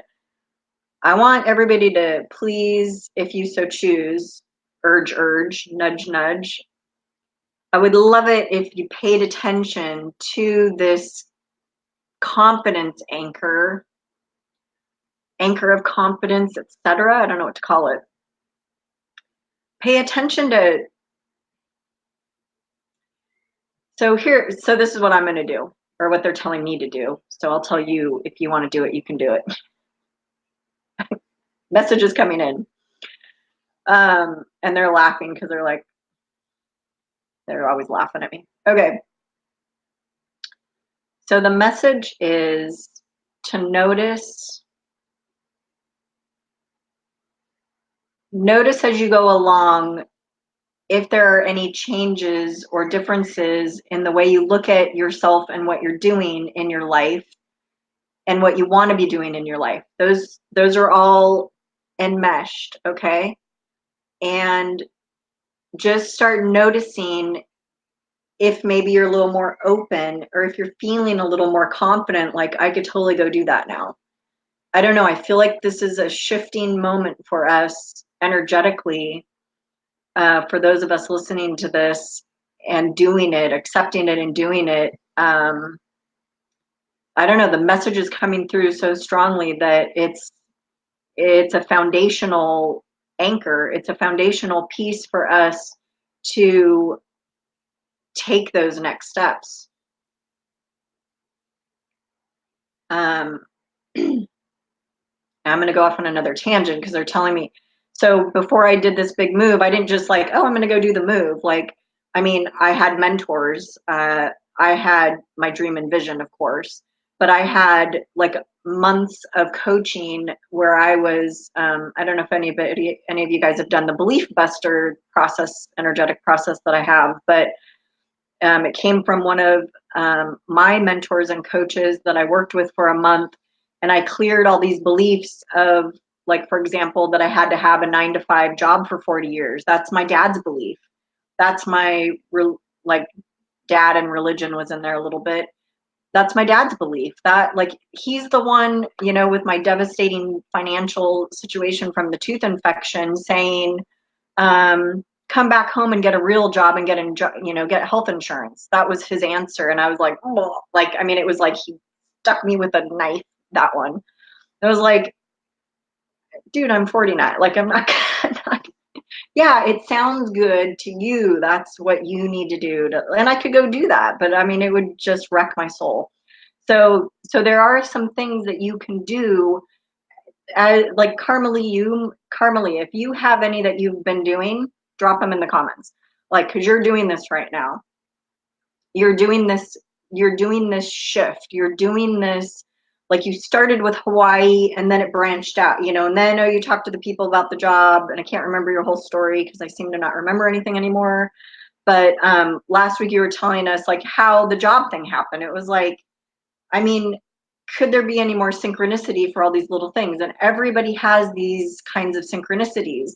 I want everybody to please, if you so choose, urge, nudge, nudge. I would love it if you paid attention to this confidence anchor of confidence, etc. I don't know what to call it. Pay attention to, so this is what I'm going to do, or what they're telling me to do. So I'll tell you, if you want to do it, you can do it. Messages coming in. And they're laughing because they're always laughing at me. Okay. So the message is to notice as you go along if there are any changes or differences in the way you look at yourself and what you're doing in your life and what you want to be doing in your life. Those are all enmeshed, okay? And just start noticing if maybe you're a little more open, or if you're feeling a little more confident, like I could totally go do that now. I don't know. I feel like this is a shifting moment for us energetically, for those of us listening to this and doing it, accepting it and doing it. I don't know. The message is coming through so strongly that it's a foundational anchor. It's a foundational piece for us to take those next steps. I'm going to go off on another tangent because they're telling me. So before I did this big move, I didn't just like, oh, I'm going to go do the move. Like, I mean, I had mentors. I had my dream and vision, of course, but I had like months of coaching where I was, I don't know if any of you guys have done the belief buster process, energetic process that I have, but it came from one of my mentors and coaches that I worked with for a month. And I cleared all these beliefs of, like, for example, that I had to have a 9-to-5 job for 40 years. That's my dad's belief. That's my, like, dad and religion was in there a little bit. That's my dad's belief. That, like, he's the one, with my devastating financial situation from the tooth infection, saying, come back home and get a real job and get health insurance. That was his answer. And I was like, oh, like, I mean, it was like he stuck me with a knife, that one. It was like, dude, I'm 49. Like, I'm not, yeah, it sounds good to you. That's what you need to do. And I could go do that, but I mean, it would just wreck my soul. So there are some things that you can do, like Carmelie, if you have any that you've been doing, drop them in the comments. Like, because you're doing this right now. you're doing this shift. You're doing this, like you started with Hawaii and then it branched out, you know, and then you talked to the people about the job, and I can't remember your whole story because I seem to not remember anything anymore. But last week you were telling us like how the job thing happened. It was like, I mean, could there be any more synchronicity for all these little things? And everybody has these kinds of synchronicities.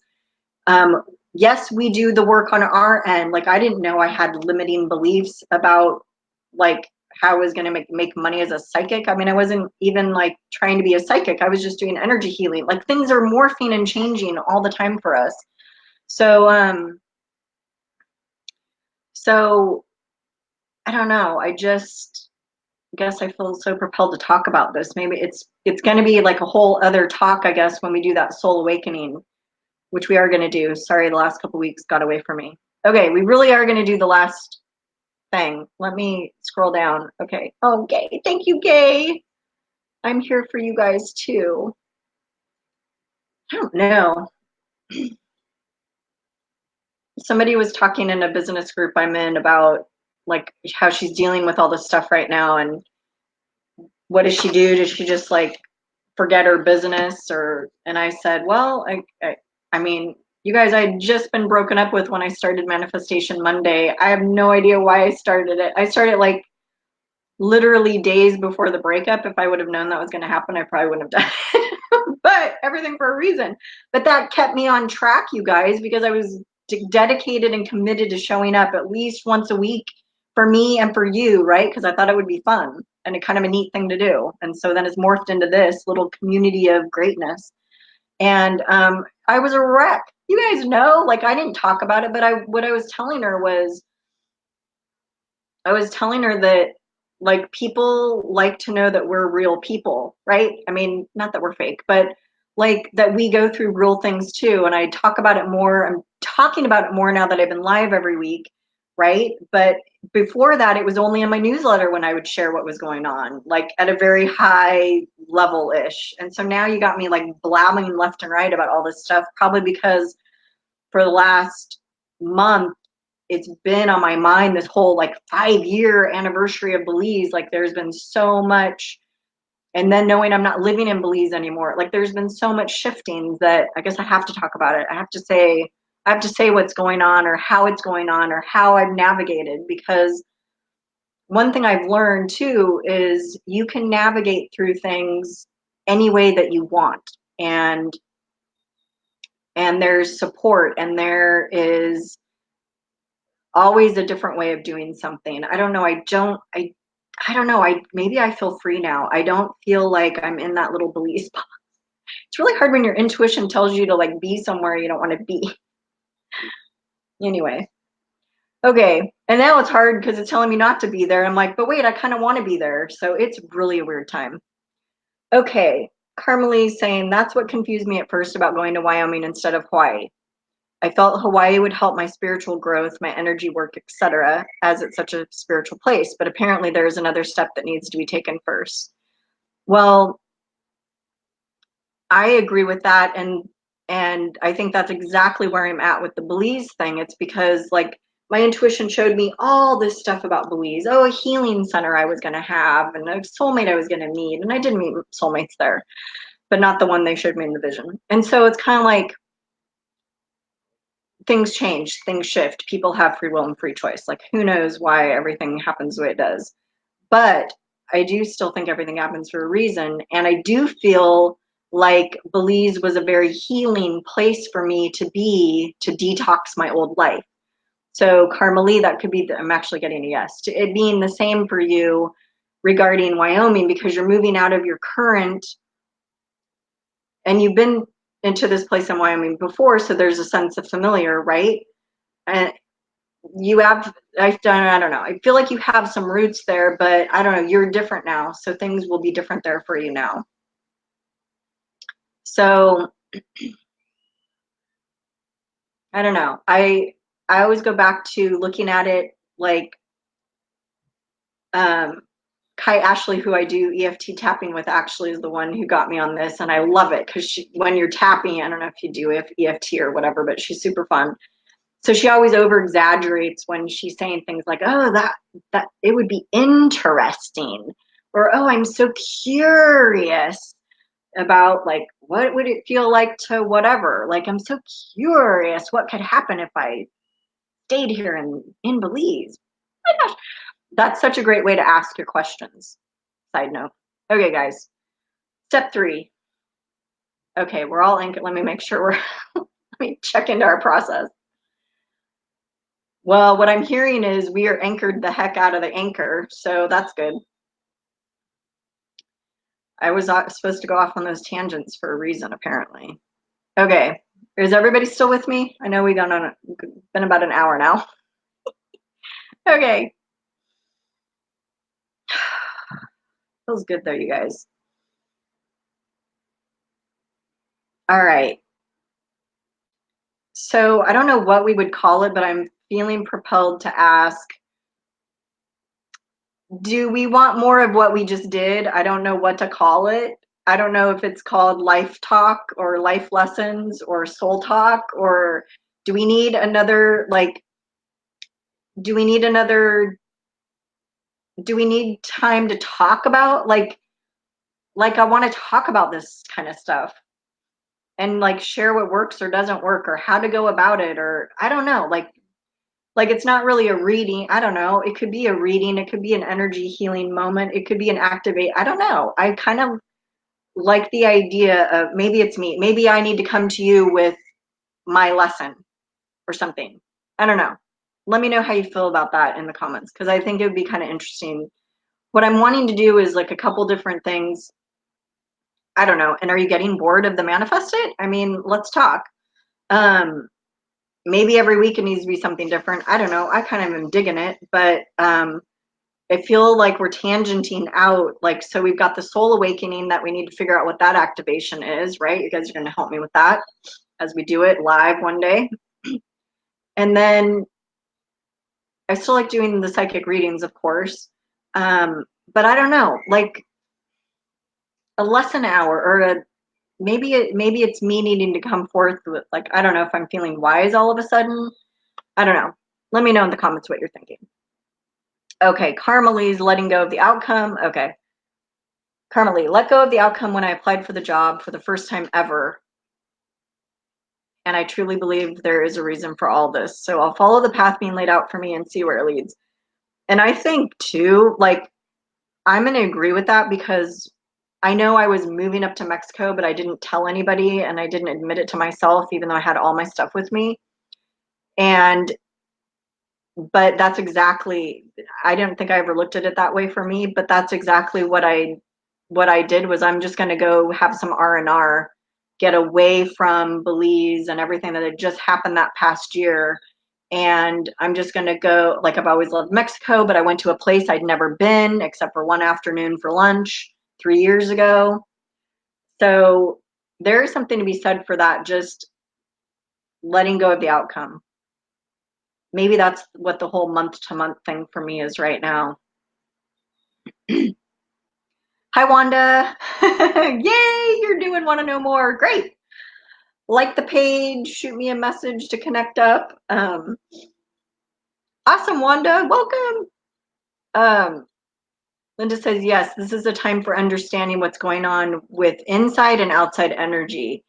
Yes, we do the work on our end. Like I didn't know I had limiting beliefs about like how I was going to make money as a psychic. I mean, I wasn't even like trying to be a psychic. I was just doing energy healing. Like things are morphing and changing all the time for us. So, so I don't know. I just guess I feel so propelled to talk about this. Maybe it's going to be like a whole other talk, I guess, when we do that soul awakening, which we are going to do. Sorry, the last couple weeks got away from me. Okay, we really are going to do the last thing. Let me scroll down. Okay. Oh, Gay. Thank you, Gay. I'm here for you guys too. I don't know. Somebody was talking in a business group I'm in about like how she's dealing with all this stuff right now, and what does she do? Does she just like forget her business? Or, and I said, well, I mean, you guys, I had just been broken up with when I started Manifestation Monday. I have no idea why I started it. I started like literally days before the breakup. If I would have known that was going to happen, I probably wouldn't have done it. But everything for a reason. But that kept me on track, you guys, because I was dedicated and committed to showing up at least once a week for me and for you, right? Because I thought it would be fun and a kind of a neat thing to do. And so then it's morphed into this little community of greatness. And I was a wreck. You guys know, like I didn't talk about it, but what I was telling her was, I was telling her that like people like to know that we're real people, right? I mean, not that we're fake, but like that we go through real things too. And I talk about it more. I'm talking about it more now that I've been live every week, right? But before that, it was only in my newsletter when I would share what was going on, like at a very high level ish. And so now you got me like blabbing left and right about all this stuff, probably because for the last month, it's been on my mind, this whole like 5-year anniversary of Belize. Like there's been so much, and then knowing I'm not living in Belize anymore, like there's been so much shifting that I guess I have to talk about it. I have to say what's going on, or how it's going on, or how I've navigated. Because one thing I've learned too is you can navigate through things any way that you want. And there's support, and there is always a different way of doing something. I don't know. I don't know. Maybe I feel free now. I don't feel like I'm in that little belief spot. It's really hard when your intuition tells you to like be somewhere you don't want to be. Anyway. Okay. And now it's hard because it's telling me not to be there. I'm like, but wait, I kind of want to be there. So it's really a weird time. Okay. Carmelie's saying that's what confused me at first about going to Wyoming instead of Hawaii. I felt Hawaii would help my spiritual growth, my energy work, etc., as it's such a spiritual place. But apparently there's another step that needs to be taken first. Well, I agree with that, and I think that's exactly where I'm at with the Belize thing. It's because like my intuition showed me all this stuff about Belize. Oh, a healing center I was going to have, and a soulmate I was going to meet, and I did meet soulmates there, but not the one they showed me in the vision. And so it's kind of like things change, things shift. People have free will and free choice. Like who knows why everything happens the way it does. But I do still think everything happens for a reason. And I do feel like Belize was a very healing place for me to be, to detox my old life. So Carmelie, that could be, I'm actually getting a yes. To it being the same for you regarding Wyoming, because you're moving out of your current, and you've been into this place in Wyoming before, so there's a sense of familiar, right? And you have, I don't know, I feel like you have some roots there, but I don't know, you're different now, so things will be different there for you now. So I don't know, I always go back to looking at it like Kai Ashley, who I do EFT tapping with, actually is the one who got me on this, and I love it because when you're tapping, I don't know if you do EFT or whatever, but she's super fun. So she always over exaggerates when she's saying things like, oh, that it would be interesting, or oh, I'm so curious about like what would it feel like to whatever. Like I'm so curious what could happen if I stayed here in Belize. Oh my gosh. That's such a great way to ask your questions. Side note. Okay, guys. Step 3. Okay, we're all anchored. Let me make sure we're let me check into our process. Well, what I'm hearing is we are anchored the heck out of the anchor, so that's good. I was supposed to go off on those tangents for a reason, apparently. Okay, is everybody still with me? I know we've been about an hour now. Okay. Feels good though, you guys. All right. So I don't know what we would call it, but I'm feeling propelled to ask, do we want more of what we just did? I don't know what to call it. I don't know if it's called life talk or life lessons or soul talk, or do we need another, like, do we need another, do we need time to talk about, like I want to talk about this kind of stuff and like share what works or doesn't work or how to go about it, or I don't know, like it's not really a reading. I don't know. It could be a reading. It could be an energy healing moment. It could be an activate. I don't know. I kind of like the idea of maybe it's me. Maybe I need to come to you with my lesson or something. I don't know. Let me know how you feel about that in the comments, because I think it would be kind of interesting. What I'm wanting to do is like a couple different things. I don't know. And are you getting bored of the manifest it? I mean, let's talk. Um, Maybe every week it needs to be something different. I don't know. I kind of am digging it, but I feel like we're tangenting out. Like, so we've got the soul awakening that we need to figure out what that activation is, right? You guys are going to help me with that as we do it live one day. And then I still like doing the psychic readings, of course. But I don't know, like a lesson hour or maybe it's me needing to come forth with, like, I don't know if I'm feeling wise all of a sudden. I don't know. Let me know in the comments what you're thinking. Okay, Carmelie's letting go of the outcome. Okay. Carmelie, let go of the outcome when I applied for the job for the first time ever. And I truly believe there is a reason for all this. So I'll follow the path being laid out for me and see where it leads. And I think too, like, I'm going to agree with that because I know I was moving up to Mexico, but I didn't tell anybody and I didn't admit it to myself, even though I had all my stuff with me. But that's exactly, I didn't think I ever looked at it that way for me, but that's exactly what I did was I'm just going to go have some R&R, get away from Belize and everything that had just happened that past year. And I'm just going to go, like, I've always loved Mexico, but I went to a place I'd never been except for one afternoon for lunch 3 years ago. So there is something to be said for that, just letting go of the outcome. Maybe that's what the whole month to month thing for me is right now. Hi, Wanda. Yay, you're doing Want to Know More. Great. Like the page, shoot me a message to connect up. Awesome, Wanda. Welcome. Linda says, yes, this is a time for understanding what's going on with inside and outside energy.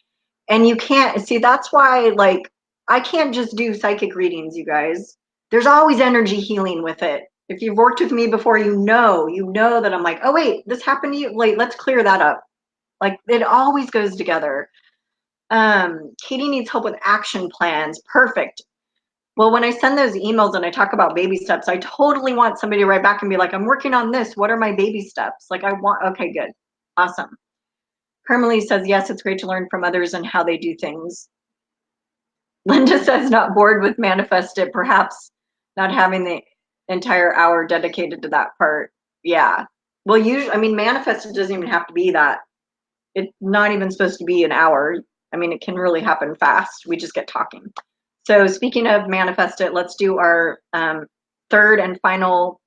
And you can't see, that's why, like, I can't just do psychic readings, you guys. There's always energy healing with it. If you've worked with me before, you know that I'm like, oh wait, this happened to you. Like, let's clear that up. Like, it always goes together. Katie needs help with action plans. Perfect. Well, when I send those emails and I talk about baby steps, I totally want somebody to write back and be like, I'm working on this. What are my baby steps? Like, okay, good. Awesome. Carmelie says, yes, it's great to learn from others and how they do things. Linda says, not bored with manifest it, perhaps not having the entire hour dedicated to that part. Yeah. Well, usually, I mean, manifest it doesn't even have to be that. It's not even supposed to be an hour. I mean, it can really happen fast. We just get talking. So speaking of manifest it, let's do our third and final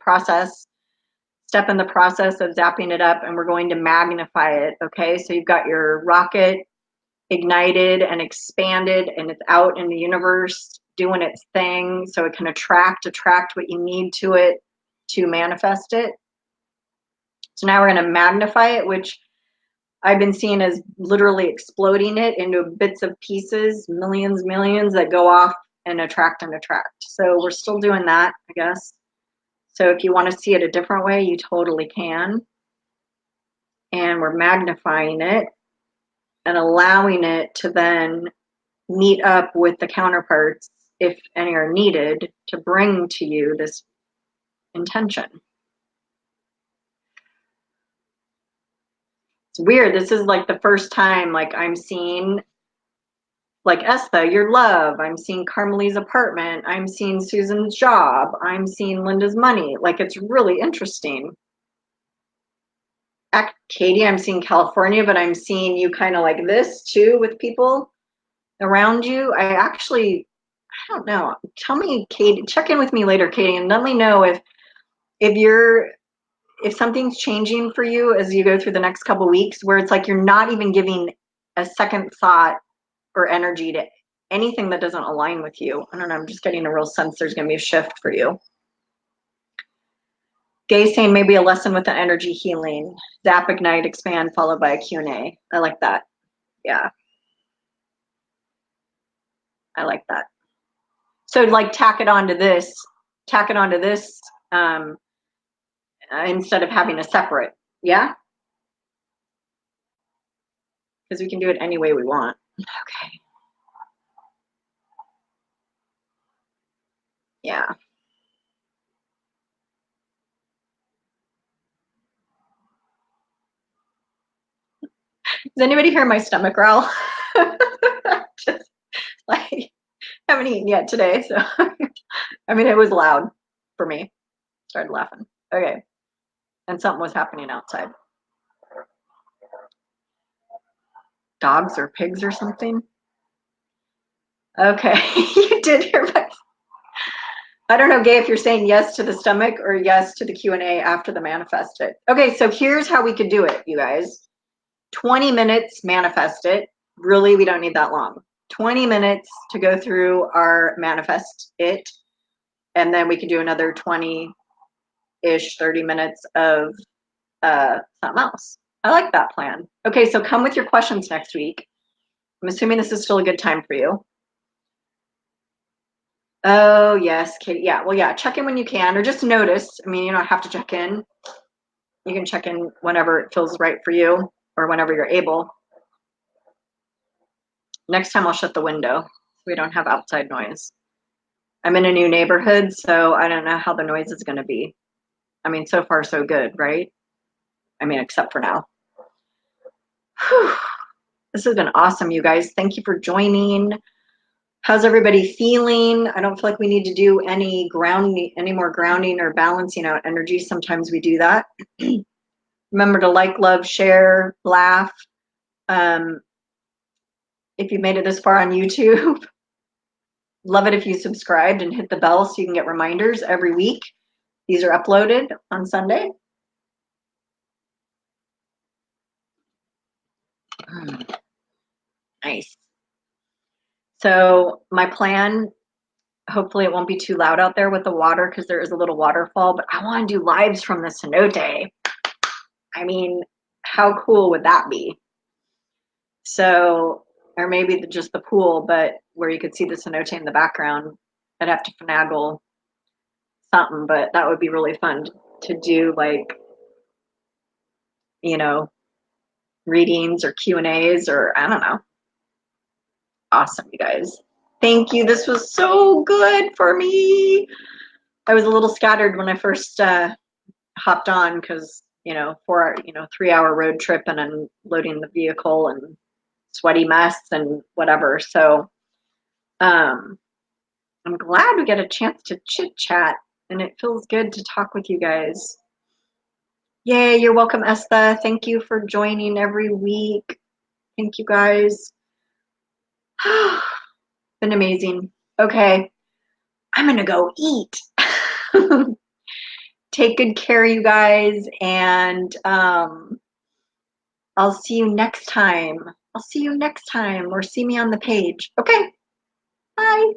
step in the process of zapping it up, and we're going to magnify it. Okay, so you've got your rocket ignited and expanded, and it's out in the universe. doing its thing so it can attract what you need to it to manifest it. So now we're going to magnify it, which I've been seeing as literally exploding it into bits of pieces, millions that go off and attract. So we're still doing that, I guess. So if you want to see it a different way, you totally can. And we're magnifying it and allowing it to then meet up with the counterparts, if any are needed, to bring to you this intention. It's weird. This is like the first time like I'm seeing like Estha, your love. I'm seeing Carmeli's apartment. I'm seeing Susan's job. I'm seeing Linda's money. Like, it's really interesting. Katie, I'm seeing California, but I'm seeing you kind of like this too with people around you. I don't know. Tell me, Katie, check in with me later, Katie, and let me know if something's changing for you as you go through the next couple of weeks, where it's like you're not even giving a second thought or energy to anything that doesn't align with you. I don't know. I'm just getting a real sense there's going to be a shift for you. Gay saying maybe a lesson with the energy healing. Zap, ignite, expand, followed by a Q&A. I like that. Yeah. I like that. So like tack it onto this instead of having a separate. Yeah. Because we can do it any way we want. Okay. Yeah. Does anybody hear my stomach growl? Just like, haven't eaten yet today, so I mean, it was loud for me. Started laughing. Okay. And something was happening outside. Dogs or pigs or something. Okay. You did hear my, I don't know, Gay, if you're saying yes to the stomach or yes to the Q&A after the manifest it. Okay, so here's how we could do it, you guys. 20 minutes, manifest it. Really, we don't need that long. 20 minutes to go through our manifest it. And then we can do another 20-ish, 30 minutes of something else. I like that plan. Okay, so come with your questions next week. I'm assuming this is still a good time for you. Oh, yes, Katie. Yeah, well, yeah, check in when you can, or just notice. I mean, you don't have to check in. You can check in whenever it feels right for you or whenever you're able. Next time I'll shut the window so we don't have outside noise. I'm in a new neighborhood, so I don't know how the noise is going to be. I mean, so far so good, right? I mean, except for now. Whew. This has been awesome, you guys. Thank you for joining. How's everybody feeling? I don't feel like we need to do any more grounding or balancing out energy. Sometimes we do that. Remember to like, love, share, laugh. If you made it this far on YouTube, love it if you subscribed and hit the bell so you can get reminders every week. These are uploaded on Sunday. Nice. So my plan, hopefully it won't be too loud out there with the water because there is a little waterfall, but I want to do lives from the cenote. I mean, how cool would that be? So, or maybe just the pool, but where you could see the cenote in the background. I'd have to finagle something, but that would be really fun to do, like, you know, readings or Q&As or I don't know. Awesome, you guys. Thank you. This was so good for me. I was a little scattered when I first hopped on because, 3-hour road trip and unloading the vehicle and sweaty mess and whatever. So I'm glad we get a chance to chit chat and it feels good to talk with you guys. Yay, you're welcome, Estha. Thank you for joining every week. Thank you guys. Been amazing. Okay, I'm gonna go eat. Take good care, you guys, and I'll see you next time. Or see me on the page. Okay, bye.